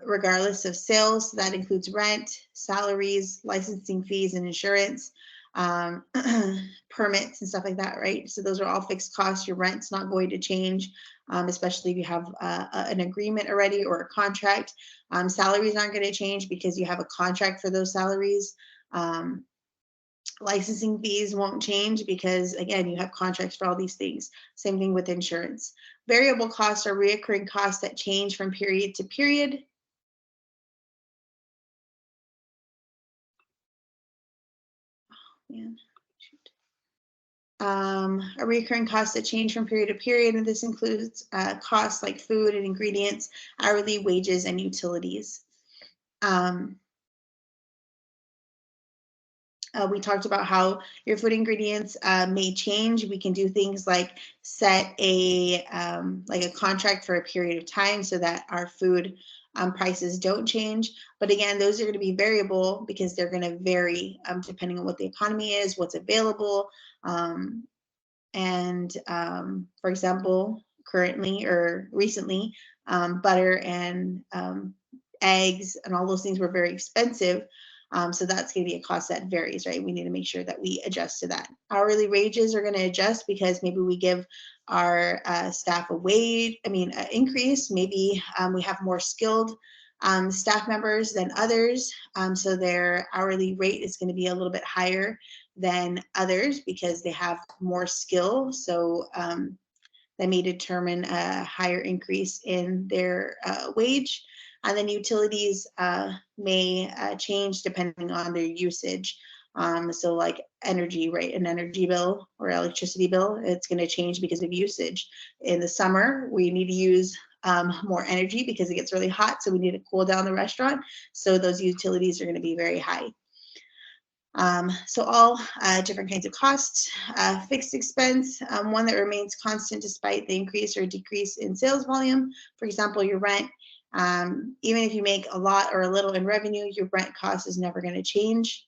regardless of sales. So that includes rent, salaries, licensing fees, and insurance, permits and stuff like that, right? So those are all fixed costs. Your rent's not going to change, especially if you have an agreement already or a contract. Salaries aren't going to change because you have a contract for those salaries. Licensing fees won't change because, again, you have contracts for all these things. Same thing with insurance. Variable costs are reoccurring costs that change from period to period. A recurring cost that change from period to period, and this includes costs like food and ingredients, hourly wages, and utilities. We talked about how your food ingredients may change. We can do things like set a contract for a period of time so that our food prices don't change. But again, those are going to be variable because they're going to vary depending on what the economy is, what's available. For example, currently or recently, butter and eggs and all those things were very expensive. So that's going to be a cost that varies, right? We need to make sure that we adjust to that. Hourly wages are going to adjust because maybe we give our staff increase. Maybe we have more skilled staff members than others. So their hourly rate is going to be a little bit higher than others because they have more skill. So that may determine a higher increase in their wage. And then utilities may change depending on their usage. So like energy, right? An energy bill or electricity bill, it's going to change because of usage. In the summer, we need to use more energy because it gets really hot. So we need to cool down the restaurant. So those utilities are going to be very high. So all different kinds of costs. Fixed expense, one that remains constant despite the increase or decrease in sales volume. For example, your rent. Even if you make a lot or a little in revenue, your rent cost is never going to change.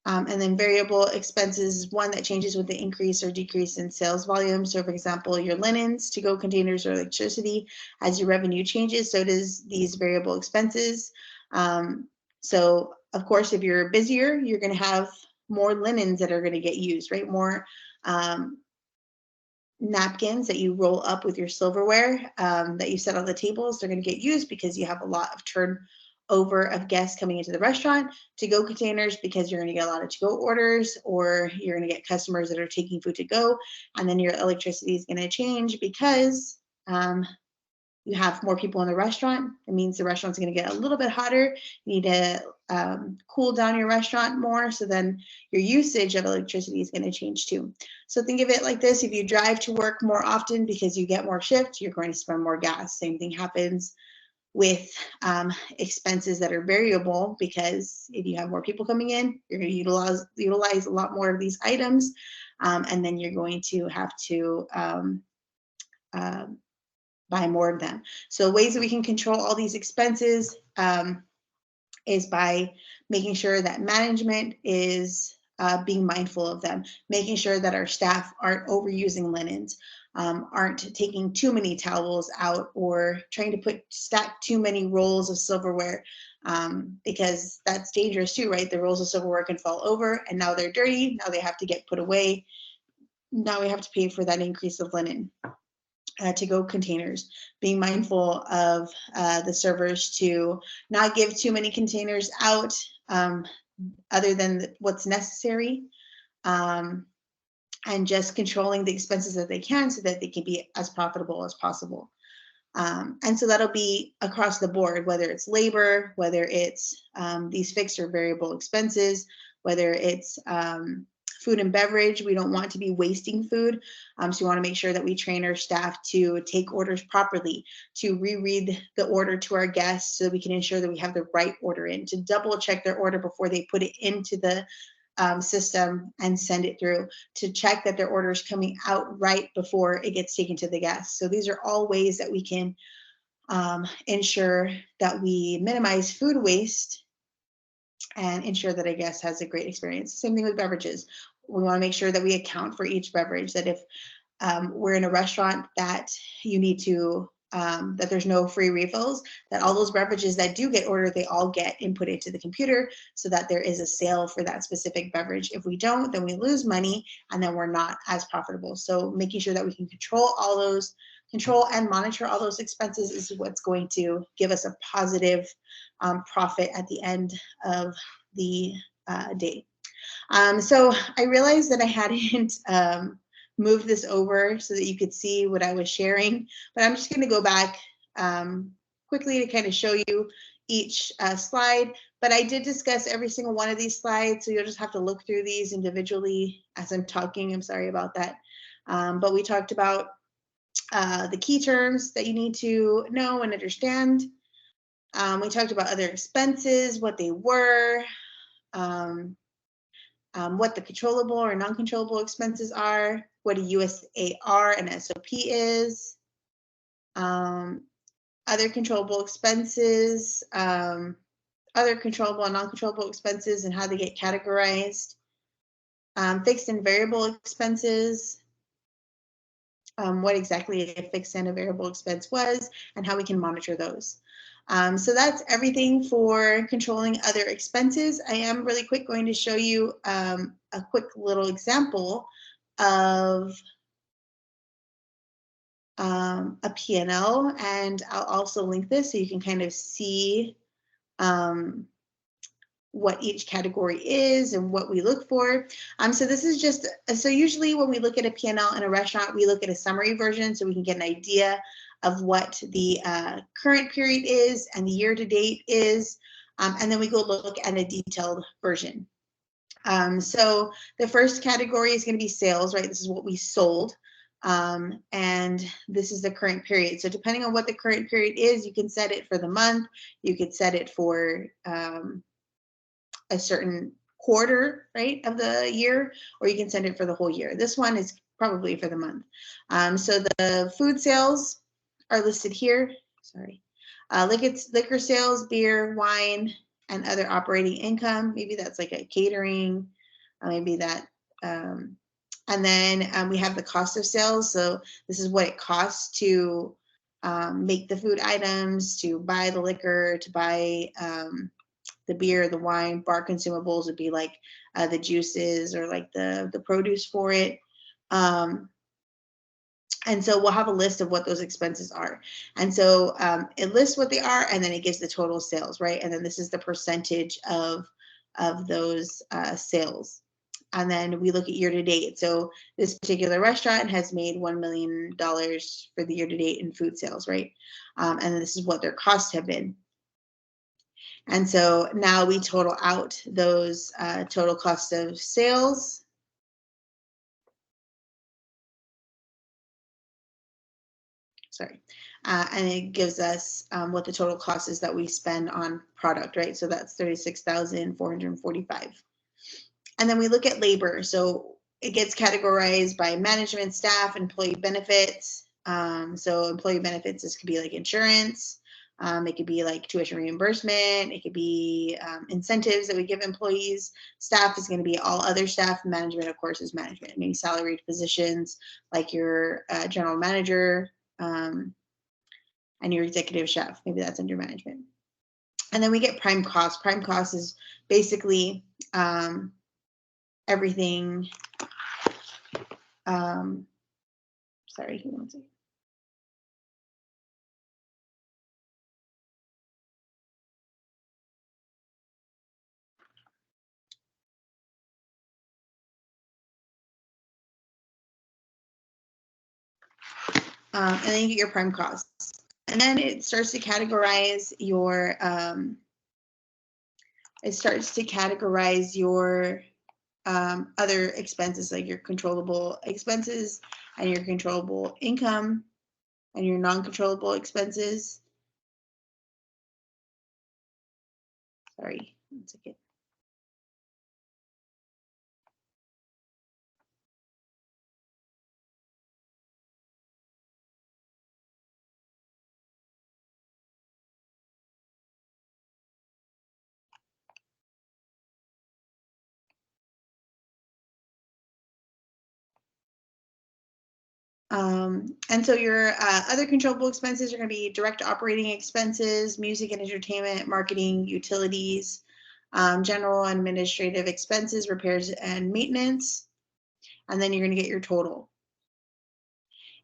And then variable expenses is one that changes with the increase or decrease in sales volume. So for example, your linens, to-go containers, or electricity, as your revenue changes, so does these variable expenses. So of course, if you're busier, you're going to have more linens that are going to get used, right? More napkins that you roll up with your silverware that you set on the tables, they're going to get used because you have a lot of turnover of guests coming into the restaurant. To-go containers, because you're going to get a lot of to-go orders, or you're going to get customers that are taking food to go. And then your electricity is going to change because you have more people in the restaurant, it means the restaurant's going to get a little bit hotter. You need to cool down your restaurant more, so then your usage of electricity is going to change too. So think of it like this: if you drive to work more often because you get more shift, you're going to spend more gas. Same thing happens with expenses that are variable, because if you have more people coming in, you're going to utilize a lot more of these items, and then you're going to have to buy more of them. So ways that we can control all these expenses is by making sure that management is being mindful of them, making sure that our staff aren't overusing linens, aren't taking too many towels out, or trying to stack too many rolls of silverware, because that's dangerous too, right? The rolls of silverware can fall over, and now they're dirty. Now they have to get put away. Now we have to pay for that increase of linen. To-go containers, being mindful of the servers to not give too many containers out other than what's necessary, and just controlling the expenses that they can so that they can be as profitable as possible. And so that'll be across the board, whether it's labor, whether it's these fixed or variable expenses, whether it's food and beverage. We don't want to be wasting food. So we want to make sure that we train our staff to take orders properly, to reread the order to our guests so we can ensure that we have the right order in, to double check their order before they put it into the system and send it through, to check that their order is coming out right before it gets taken to the guests. So these are all ways that we can ensure that we minimize food waste and ensure that a guest has a great experience. Same thing with beverages. We want to make sure that we account for each beverage, that if we're in a restaurant that you need to, that there's no free refills, that all those beverages that do get ordered, they all get input into the computer so that there is a sale for that specific beverage. If we don't, then we lose money and then we're not as profitable. So making sure that we can control and monitor all those expenses is what's going to give us a positive profit at the end of the day. So I realized that I hadn't moved this over so that you could see what I was sharing, but I'm just going to go back quickly to kind of show you each slide. But I did discuss every single one of these slides, so you'll just have to look through these individually as I'm talking. I'm sorry about that. But we talked about the key terms that you need to know and understand. We talked about other expenses, what they were, what the controllable or non-controllable expenses are, what a USAR and SOP is, other controllable expenses, other controllable and non-controllable expenses and how they get categorized, fixed and variable expenses, what exactly a fixed and a variable expense was, and how we can monitor those. So that's everything for controlling other expenses. I am really quick going to show you a quick little example of a P&L, and I'll also link this so you can kind of see what each category is and what we look for. So this is just, so usually when we look at a P&L in a restaurant, we look at a summary version so we can get an idea of what the current period is and the year to date is, and then we go look at a detailed version. So the first category is going to be sales, right? This is what we sold, and this is the current period. So depending on what the current period is, you can set it for the month, you could set it for a certain quarter, right, of the year, or you can set it for the whole year. This one is probably for the month. So the food sales are listed here. Sorry. Liquor sales, beer, wine, and other operating income. Maybe that's like a catering, maybe that. And then we have the cost of sales. So this is what it costs to make the food items, to buy the liquor, to buy the beer, the wine. Bar consumables would be like the juices or like the produce for it. And so we'll have a list of what those expenses are. And so it lists what they are, and then it gives the total sales, right? And then this is the percentage of those sales. and then we look at year to date. So this particular restaurant has made $1 million for the year to date in food sales, right? And this is what their costs have been. And so now we total out those total cost of sales. Sorry. And it gives us what the total cost is that we spend on product, right? So that's 36,445. And then we look at labor. So it gets categorized by management, staff, employee benefits. So employee benefits, this could be like insurance. It could be like tuition reimbursement. It could be incentives that we give employees. Staff is going to be all other staff. Management, of course, is management. Maybe salaried positions like your general manager and your executive chef. Maybe that's under management. And then we get prime cost. Prime cost is basically everything. Sorry, one second. And then you get your prime costs. And then it starts to categorize your other expenses, like your controllable expenses and your controllable income and your non-controllable expenses. Sorry, one second. And so your other controllable expenses are going to be direct operating expenses, music and entertainment, marketing, utilities, general administrative expenses, repairs and maintenance. And then you're going to get your total.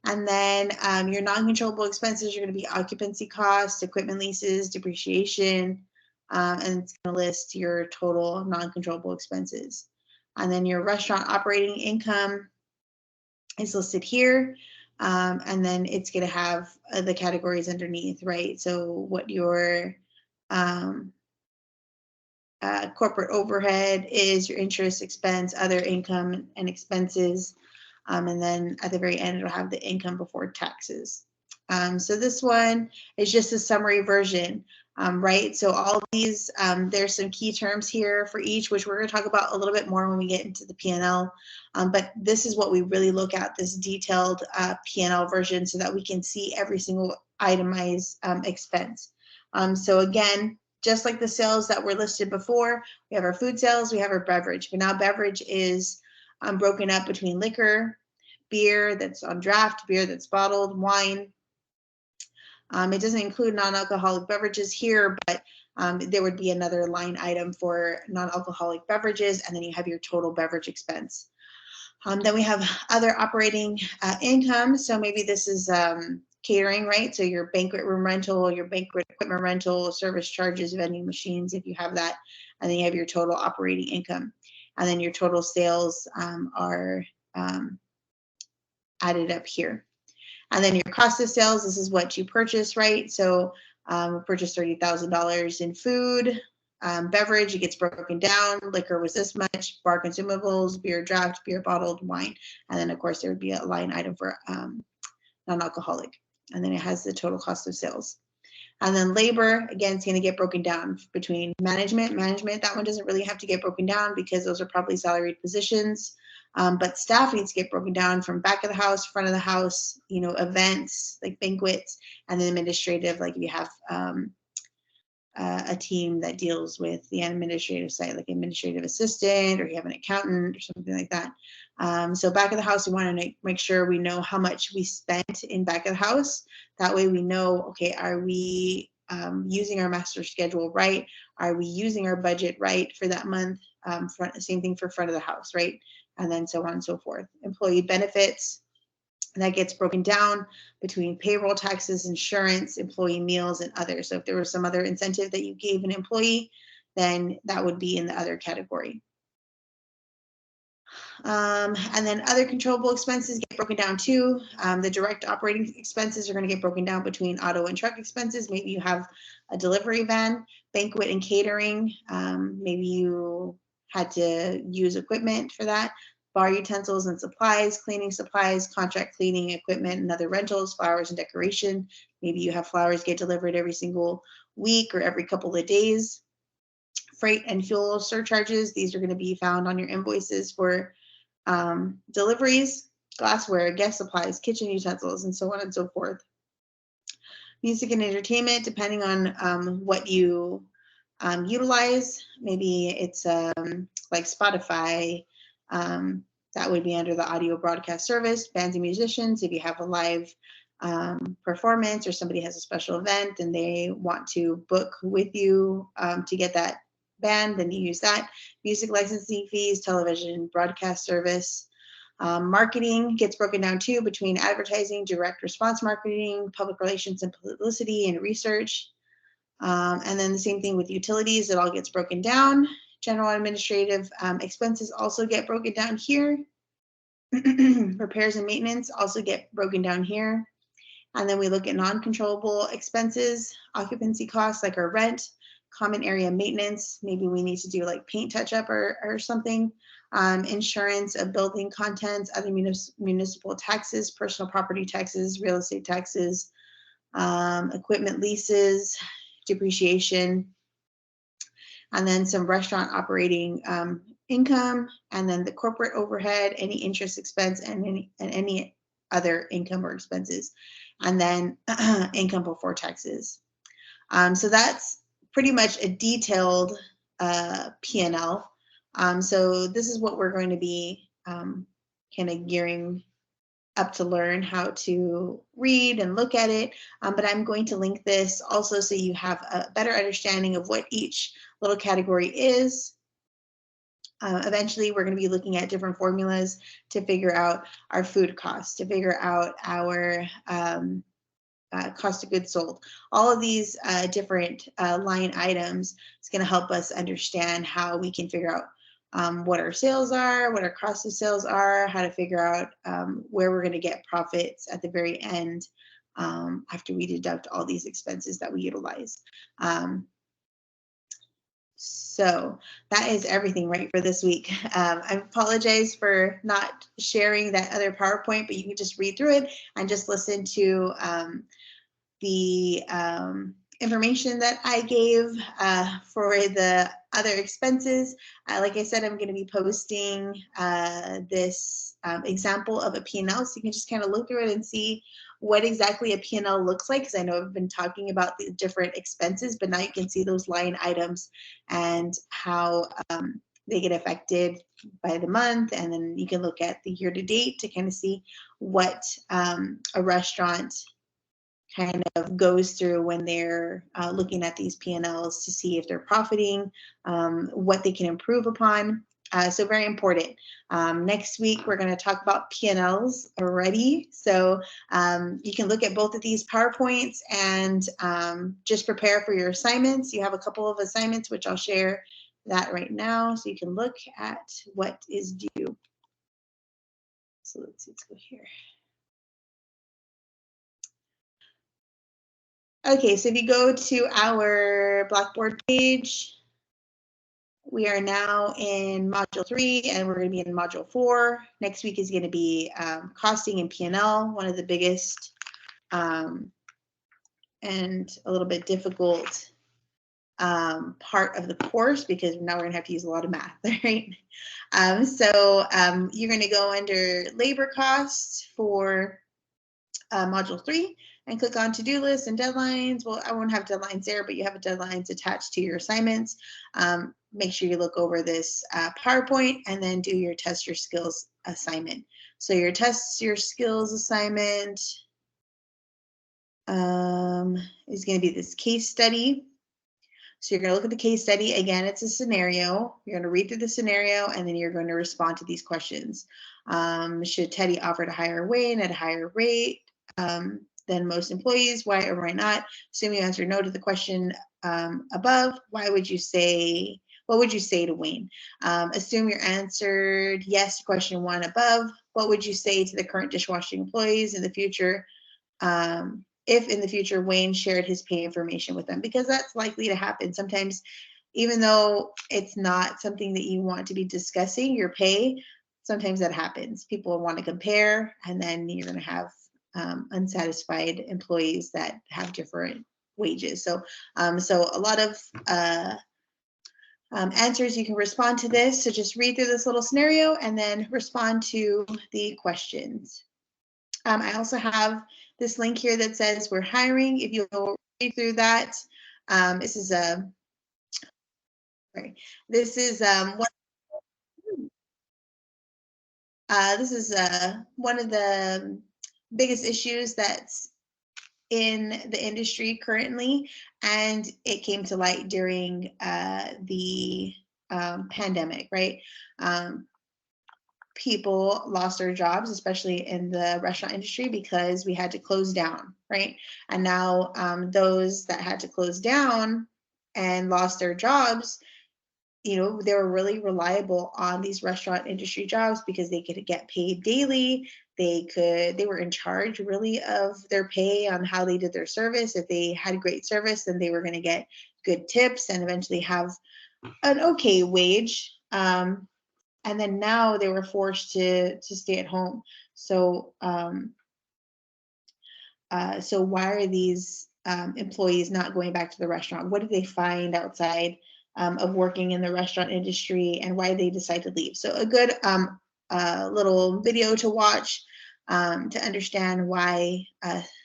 And then your non-controllable expenses are going to be occupancy costs, equipment leases, depreciation, and it's going to list your total non-controllable expenses. And then your restaurant operating income is listed here. And then it's going to have the categories underneath, right? So what your corporate overhead is, your interest expense, other income and expenses. And then at the very end, it'll have the income before taxes. So this one is just a summary version, right? So all of these, there's some key terms here for each, which we're going to talk about a little bit more when we get into the P&L. But this is what we really look at, this detailed P&L version, so that we can see every single itemized expense. So again, just like the sales that were listed before, we have our food sales, we have our beverage. But now beverage is broken up between liquor, beer that's on draft, beer that's bottled, wine. It doesn't include non-alcoholic beverages here, but there would be another line item for non-alcoholic beverages, and then you have your total beverage expense. Then we have other operating income. So maybe this is catering, right? So your banquet room rental, your banquet equipment rental, service charges, vending machines, if you have that. And then you have your total operating income. And then your total sales are added up here. And then your cost of sales, this is what you purchase, right? So purchase $30,000 in food. Beverage, it gets broken down. Liquor was this much, bar consumables, beer draft, beer bottled, wine. And then of course there would be a line item for non-alcoholic. And then it has the total cost of sales. And then labor, again, it's going to get broken down between management. That one doesn't really have to get broken down because those are probably salaried positions. But staff needs to get broken down from back of the house, front of the house, events like banquets, and then administrative, like if you have a team that deals with the administrative side, like administrative assistant, or you have an accountant or something like that. So back of the house, we want to make sure we know how much we spent in back of the house. That way we know, okay, are we using our master schedule right? Are we using our budget right for that month? Same thing for front of the house, right? And then so on and so forth. Employee benefits, that gets broken down between payroll taxes, insurance, employee meals, and others. So if there was some other incentive that you gave an employee, then that would be in the other category. And then other controllable expenses get broken down too. The direct operating expenses are going to get broken down between auto and truck expenses. Maybe you have a delivery van, banquet and catering. Maybe you had to use equipment for that. Bar utensils and supplies, cleaning supplies, contract cleaning equipment and other rentals, flowers and decoration. Maybe you have flowers get delivered every single week or every couple of days. Freight and fuel surcharges, these are going to be found on your invoices for deliveries, glassware, guest supplies, kitchen utensils, and so on and so forth. Music and entertainment, depending on what you utilize. Maybe it's like Spotify. That would be under the audio broadcast service. Bands and musicians, if you have a live performance or somebody has a special event and they want to book with you to get that band, then you use that. Music licensing fees, television broadcast service. Marketing gets broken down too between advertising, direct response marketing, public relations and publicity and research. And then the same thing with utilities, it all gets broken down. General administrative expenses also get broken down here. Repairs and maintenance also get broken down here. And then we look at non-controllable expenses, occupancy costs like our rent, common area maintenance, maybe we need to do like paint touch up or something, insurance of building contents, other municipal taxes, personal property taxes, real estate taxes, equipment leases, depreciation, and then some restaurant operating income, and then the corporate overhead, any interest expense, and any other income or expenses, and then income before taxes. So that's pretty much a detailed P&L. So this is what we're going to be kind of gearing up to learn how to read and look at it. But I'm going to link this also so you have a better understanding of what each little category is. Eventually, we're going to be looking at different formulas to figure out our food costs, to figure out our cost of goods sold. All of these different line items is going to help us understand how we can figure out what our sales are, what our cost of sales are, how to figure out where we're going to get profits at the very end after we deduct all these expenses that we utilize. So that is everything right for this week. I apologize for not sharing that other PowerPoint, but you can just read through it and just listen to the information that I gave for the other expenses. Like I said, I'm going to be posting this example of a P&L, so you can just kind of look through it and see what exactly a P&L looks like, because I know I've been talking about the different expenses, but now you can see those line items and how they get affected by the month, and then you can look at the year to date to kind of see what a restaurant kind of goes through when they're looking at these P&Ls to see if they're profiting, what they can improve upon. So very important. Next week, we're going to talk about P&Ls already. So you can look at both of these PowerPoints and just prepare for your assignments. You have a couple of assignments, which I'll share that right now. So you can look at what is due. So let's go here. Okay, so if you go to our Blackboard page, we are now in Module 3, and we're going to be in Module 4. Next week is going to be costing and P&L, one of the biggest and a little bit difficult part of the course, because now we're going to have to use a lot of math, right? So you're going to go under labor costs for Module 3 and click on to-do lists and deadlines. Well, I won't have deadlines there, but you have deadlines attached to your assignments. Make sure you look over this PowerPoint and then do your test your skills assignment. So your test your skills assignment is going to be this case study. So you're going to look at the case study. Again, it's a scenario. You're going to read through the scenario, and then you're going to respond to these questions. Should Teddy offer a higher wage at a higher rate than most employees? Why or why not? Assume you answer no to the question above. Why would you say what would you say to Wayne? Assume you're answered yes to question 1 above. What would you say to the current dishwashing employees in the future? If in the future Wayne shared his pay information with them, because that's likely to happen. Sometimes, even though it's not something that you want to be discussing, your pay, sometimes that happens. People want to compare, and then you're going to have unsatisfied employees that have different wages. So a lot of answers. You can respond to this. So just read through this little scenario and then respond to the questions. I also have this link here that says we're hiring. If you'll read through that, this is a this is one of the biggest issues that's in the industry currently, and it came to light during the pandemic, right? People lost their jobs, especially in the restaurant industry, because we had to close down, right? And now those that had to close down and lost their jobs, you know, they were really reliable on these restaurant industry jobs because they could get paid daily. They were in charge really of their pay on how they did their service. If they had great service, then they were going to get good tips and eventually have an okay wage. And then now they were forced to stay at home. So so why are these employees not going back to the restaurant? What did they find outside of working in the restaurant industry, and why did they decide to leave? So a good little video to watch to understand why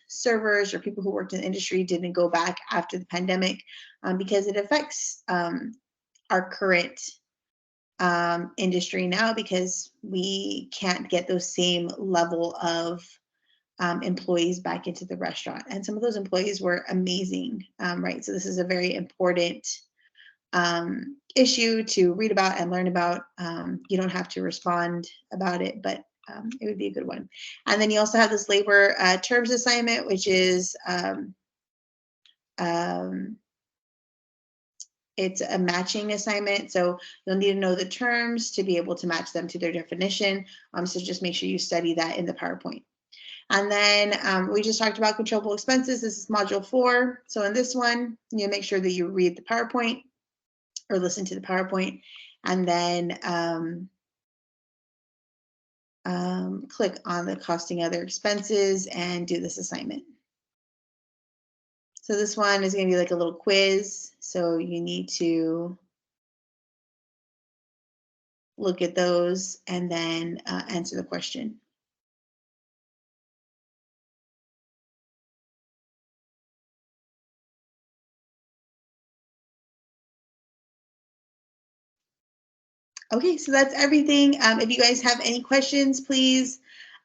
servers or people who worked in the industry didn't go back after the pandemic, because it affects our current industry now, because we can't get those same level of employees back into the restaurant. And some of those employees were amazing, right? So this is a very important issue to read about and learn about. You don't have to respond about it, but it would be a good one. And then you also have this labor terms assignment, which is it's a matching assignment. So you'll need to know the terms to be able to match them to their definition. So just make sure you study that in the PowerPoint. And then we just talked about controllable expenses. This is module 4. So in this one, you make sure that you read the PowerPoint or listen to the PowerPoint, and then click on the costing other expenses and do this assignment. So this one is going to be like a little quiz. So you need to look at those and then answer the question. Okay, so that's everything. If you guys have any questions, please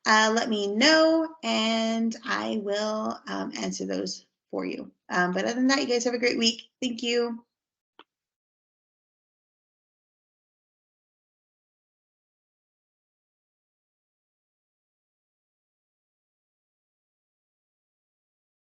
let me know and I will answer those for you. But other than that, you guys have a great week. Thank you.